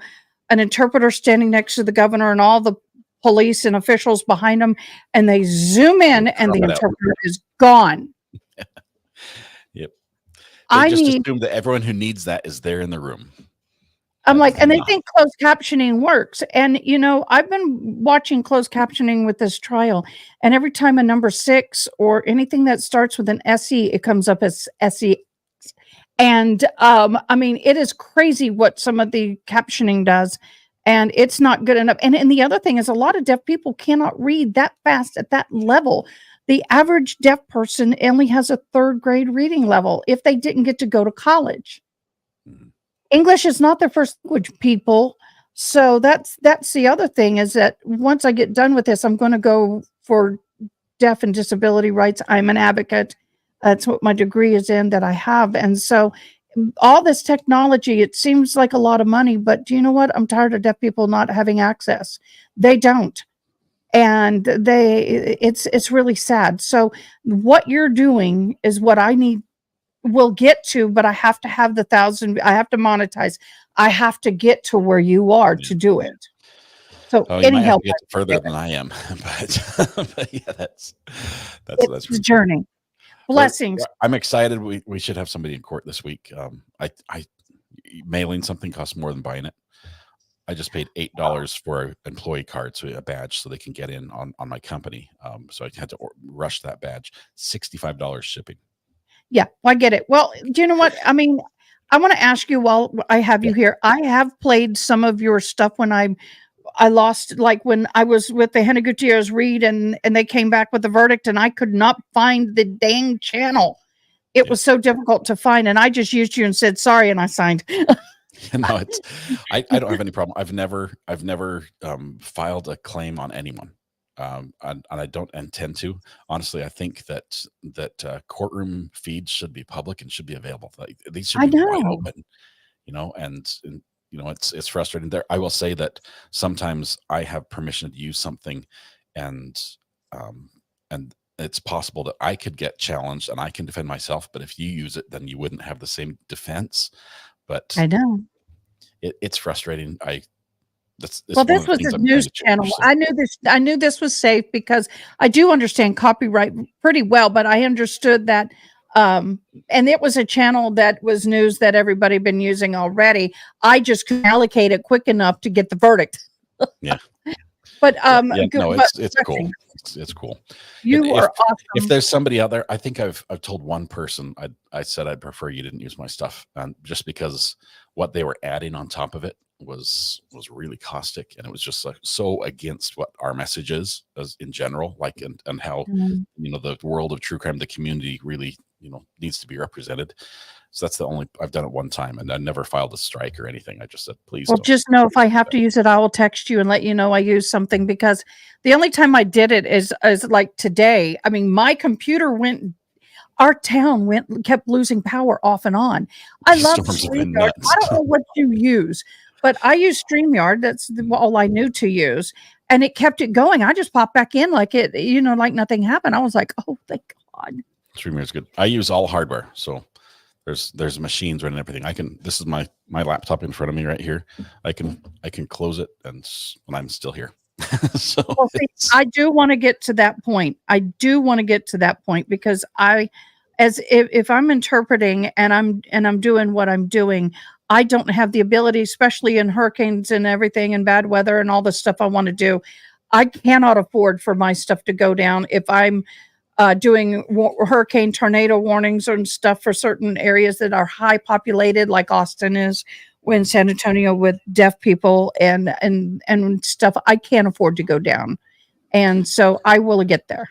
an interpreter standing next to the governor and all the police and officials behind them, and they zoom in and the interpreter is gone. Yep. I just need assume that everyone who needs that is there in the room. I'm like, and they think closed captioning works. And, you know, I've been watching closed captioning with this trial. And every time a number 6 or anything that starts with an SE, it comes up as SE. And I mean, it is crazy what some of the captioning does. and it's not good enough. And the other thing is, a lot of deaf people cannot read that fast at that level. The average deaf person only has a 3rd grade reading level if they didn't get to go to college. Mhm. English is not their first language, people. So that's the other thing, is that once I get done with this, I'm going to go for deaf and disability rights. I'm an advocate. That's what my degree is in, that I have. And so all this technology, it seems like a lot of money, but do you know what? I'm tired of deaf people not having access. They don't. And it's really sad. So what you're doing is what I need will get to, but I have to have the 1,000, I have to monetize. I have to get to where you are Yeah. to do it. So Oh, you any might have help to get I can further get, than I am, but yeah, that's it's a really cool. journey. We're- Blessings. I'm excited. We should have somebody in court this week. I mailing something costs more than buying it. I just paid $8 for an employee card, so a badge, so they can get in on my company. So I had to rush that badge. $65 shipping. Yeah, I get it. Well, do you know what? I mean, I want to ask you while I have you here. I have played some of your stuff when I lost, like when I was with the Hannah Gutierrez Reed, and they came back with the verdict, and I could not find the dang channel. It Yeah. was so difficult to find, and I just used you and said sorry, and I signed. No, it's I don't have any problem. I've never filed a claim on anyone. And I don't intend to. Honestly, I think that courtroom feeds should be public and should be available. Like, these should I be wide know. open, and it's frustrating. There, I will say that sometimes I have permission to use something, and um, and it's possible that I could get challenged and I can defend myself. But if you use it, then you wouldn't have the same defense. But I know. it's frustrating. It's Well, one of this the was things a I'm trying news to channel. change. So, I knew this was safe because I do understand copyright pretty well, but I understood that, and it was a channel that was news that everybody been using already. I just couldn't allocate it quick enough to get the verdict. yeah, But yeah. good, No, but it's cool. blessings. It's cool. You If are awesome. there's somebody out there, I think I've told one person I said I'd prefer you didn't use my stuff, just because what they were adding on top of it was really caustic, and it was just like so against what our message is as in general, like and how Mm. the world of true crime, the community really needs to be represented. So that's the only I've done it one time, and I never filed a strike or anything. I just said please Well, don't. just know if I have to use it, I will text you and let you know I used something, because the only time I did it is like today. I mean, my computer our town kept losing power off and on. I love Storms have been StreamYard. nuts. I don't know what you use, but I use StreamYard. That's all I knew to use. And it kept it going. I just popped back in like like nothing happened. I was like, oh, thank God. Streamer is good. I use all hardware, so there's machines running everything. This is my laptop in front of me right here. I can close it and I'm still here. So Well, see, I do want to get to that point. I do want to get to that point because if I'm interpreting and I'm doing what I'm doing, I don't have the ability, especially in hurricanes and everything and bad weather and all the stuff I want to do. I cannot afford for my stuff to go down if I'm doing hurricane tornado warnings and stuff for certain areas that are high populated, like Austin is, in San Antonio, with deaf people and stuff. I can't afford to go down, and so I will get there.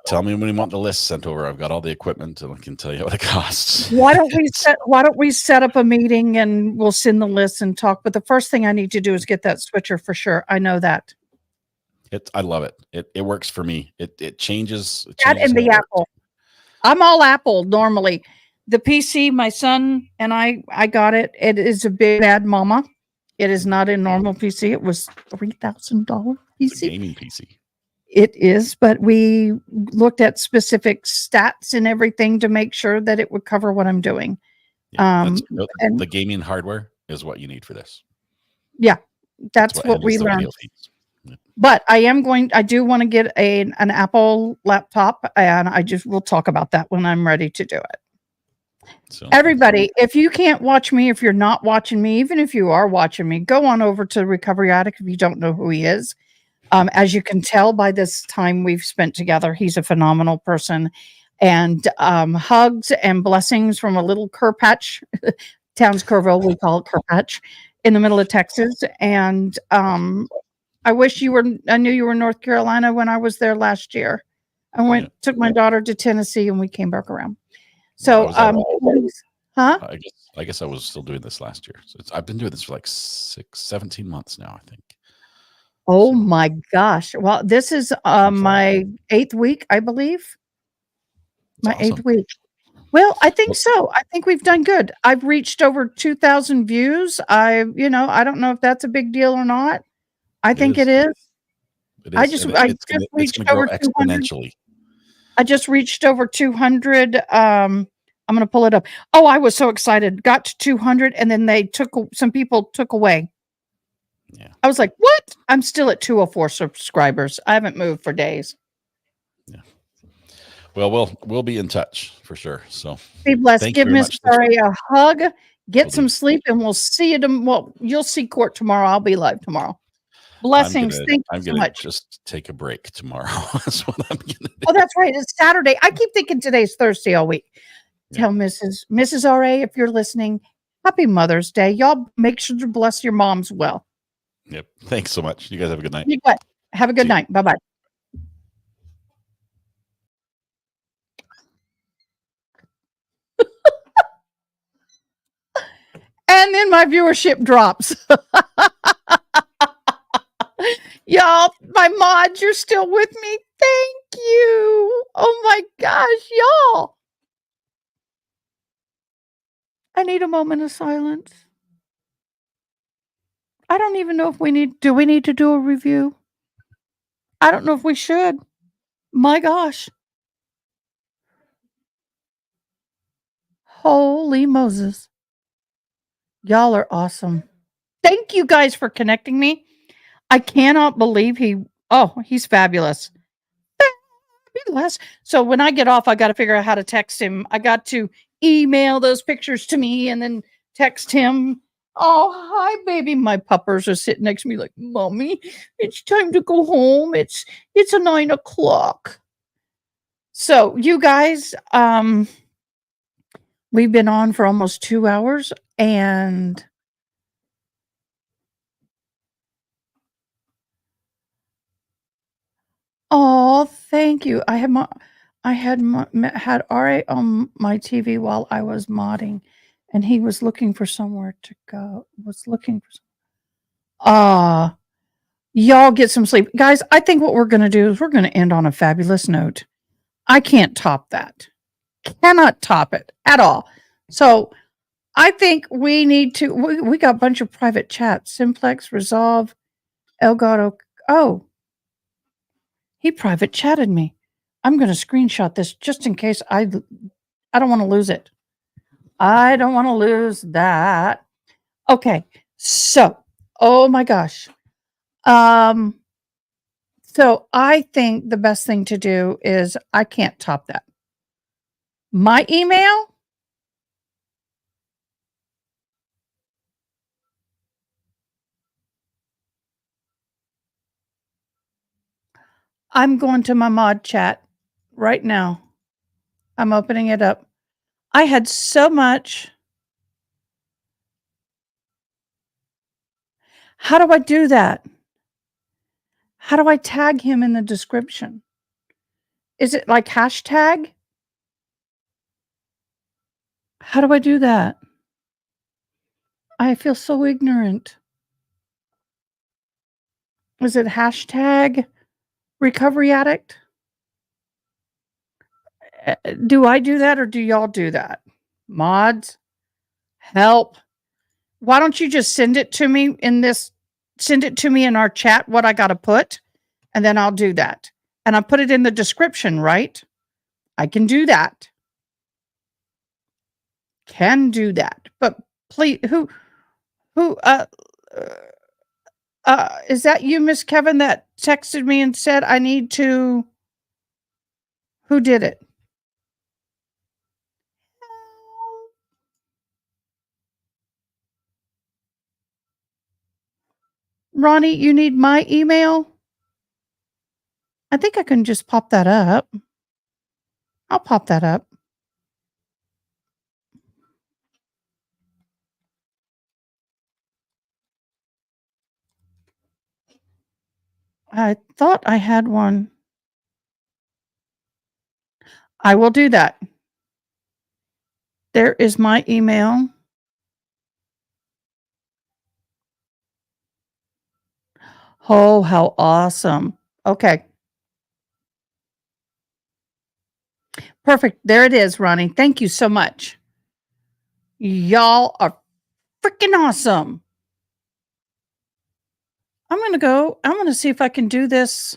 tell me when you want the list sent over. I've got all the equipment and I can tell you what it costs. Why don't we set up a meeting and we'll send the list and talk? But the first thing I need to do is get that switcher for sure. I know that. I love it. It works for me. It changes. That and the how it works. Apple. I'm all Apple normally. The PC, my son and I got it. It is a big bad mama. It is not a normal PC. It was $3,000 It's a PC. gaming PC. It is, but we looked at specific stats and everything to make sure that it would cover what I'm doing. Yeah, and the gaming hardware is what you need for this. yeah, that's what handles we the learned. video feeds. But I do want to get an Apple laptop, and we'll talk about that when I'm ready to do it. So Everybody, if you can't watch me, if you're not watching me, even if you are watching me, go on over to Recovery Addict if you don't know who he is. As you can tell by this time we've spent together, he's a phenomenal person. And hugs and blessings from a little Kerpatch, Towns Kerrville, we call it Kerpatch. in the middle of Texas. And I knew you were in North Carolina when I was there last year. I took my daughter to Tennessee and we came back around. So, huh? I guess I was still doing this last year. So I've been doing this for like 17 months now, I think. Oh So- my gosh. Well, this is my 8th week, I believe. My That's awesome. 8th week. Well, I think so. I think we've done good. I've reached over 2,000 views. I don't know if that's a big deal or not. I think it is. It I is. just And I it's just gonna reached grow over 200. exponentially. I just reached over 200. I'm going to pull it up. Oh, I was so excited. Got to 200 and then some people took away. Yeah. I was like, "What?" I'm still at 204 subscribers. I haven't moved for days. Yeah. Well, we'll be in touch for sure. So Be blessed. thank you Give very Miss much. Sorry a hug. Get Will some do. sleep, and we'll see you. Well, you'll see Court tomorrow. I'll be live tomorrow. Blessings. Thank I'm you so gonna much. just take a break tomorrow. That's what I'm gonna do. Oh, that's right. It's Saturday. I keep thinking today's Thursday all week. Yeah. Tell Mrs. RA if you're listening, happy Mother's Day. Y'all make sure to bless your moms well. Yep. Thanks so much. You guys have a good night. You bet. Have a good See ya. night. Bye bye. And then my viewership drops. Y'all, my mods, you're still with me. Thank you. Oh my gosh, y'all. I need a moment of silence. I don't even know if do we need to do a review? I don't know if we should. My gosh. Holy Moses. Y'all are awesome. Thank you guys for connecting me. I cannot believe he's fabulous. Fabulous. So when I get off, I got to figure out how to text him. I got to email those pictures to me and then text him. Oh, hi, baby. My puppers are sitting next to me like, Mommy, it's time to go home. It's 9:00. So you guys, we've been on for almost 2 hours and oh, thank you. I had RA on my TV while I was modding, and he was looking for somewhere to go. Y'all get some sleep. Guys, I think what we're going to do is we're going to end on a fabulous note. I can't top that. Cannot top it at all. So I think we need to, we got a bunch of private chats. Simplex, Resolve, Elgato. Oh, he private chatted me. I'm going to screenshot this just in case I don't want to lose it. I don't want to lose that. Okay. So, oh my gosh. So I think the best thing to do is I can't top that. My email. I'm going to my mod chat right now. I'm opening it up. I had so much. How do I do that? How do I tag him in the description? Is it like hashtag? How do I do that? I feel so ignorant. Is it hashtag recovery addict? Do I do that or do y'all do that? Mods, help. Why don't you just send it to me in our chat what I got to put, and then I'll do that. And I put it in the description, right? I can do that. Can do that. But please, who is that you, Miss Kevin, that texted me and said I need to, who did it? Ronnie, you need my email? I think I can just pop that up. I'll pop that up. I thought I had one. I will do that. There is my email. Oh, how awesome. Okay. Perfect. There it is, Ronnie. Thank you so much. Y'all are freaking awesome. I'm going to see if I can do this.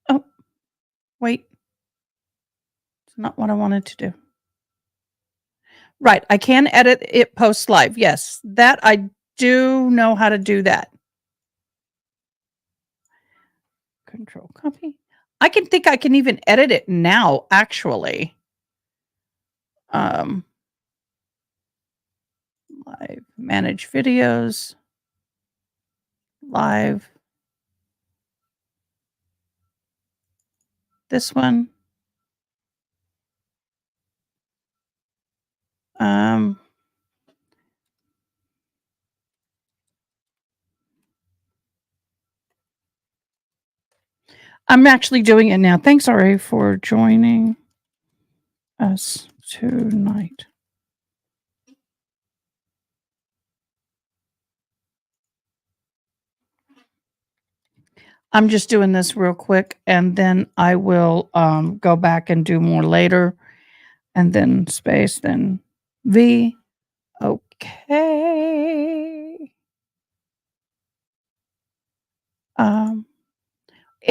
Oh, wait. It's not what I wanted to do. Right. I can edit it post live. Yes. That I do know how to do that. Control copy. I can even edit it now, actually. Live manage videos. Live. This one. I'm actually doing it now. Thanks, Ari, for joining us tonight. I'm just doing this real quick, and then I will go back and do more later, and then space, then V. Okay.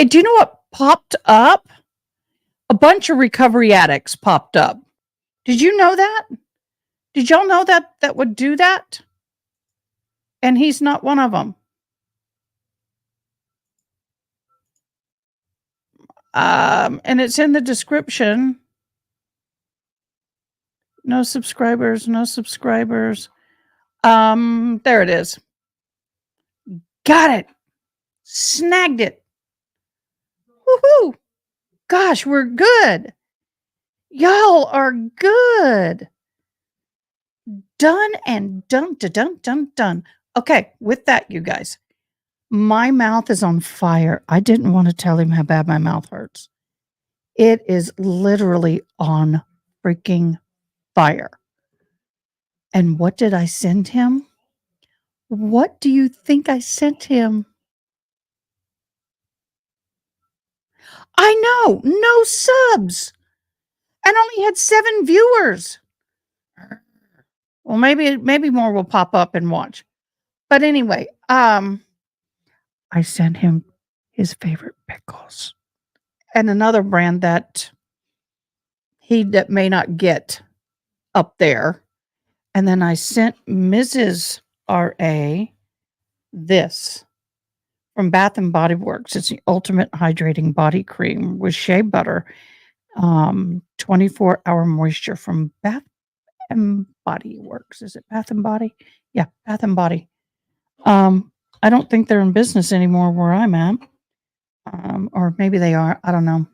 Do you know what popped up? A bunch of recovery addicts popped up. Did you know that? Did y'all know that would do that? And he's not one of them. And it's in the description. No subscribers, no subscribers. There it is. Got it. Snagged it. Woohoo. Gosh, we're good. Y'all are good. Done and done, done, done, done. Okay, with that, you guys, my mouth is on fire. I didn't want to tell him how bad my mouth hurts. It is literally on freaking fire. And what did I send him? What do you think I sent him? I know, no subs. And only had 7 viewers. Well, maybe more will pop up and watch. But anyway, I sent him his favorite pickles. And another brand that that may not get up there. And then I sent Mrs. RA this from Bath and Body Works. It's the ultimate hydrating body cream with shea butter. 24-hour moisture from Bath and Body Works. Is it Bath and Body? Yeah, Bath and Body. I don't think they're in business anymore where I'm at. Or maybe they are. I don't know.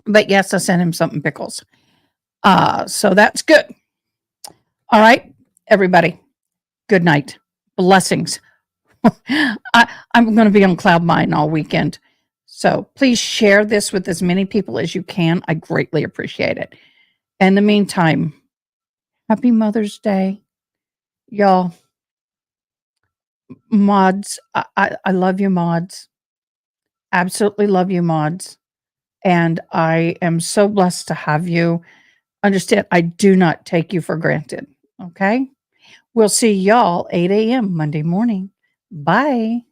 But yes, I sent him something pickles. So that's good. All right, everybody. Good night. Blessings. I'm going to be on cloud nine all weekend. So please share this with as many people as you can. I greatly appreciate it. In the meantime, happy Mother's Day. Y'all, mods, I love you, mods. Absolutely love you, mods. And I am so blessed to have you. Understand, I do not take you for granted. Okay? We'll see y'all 8 a.m. Monday morning. Bye.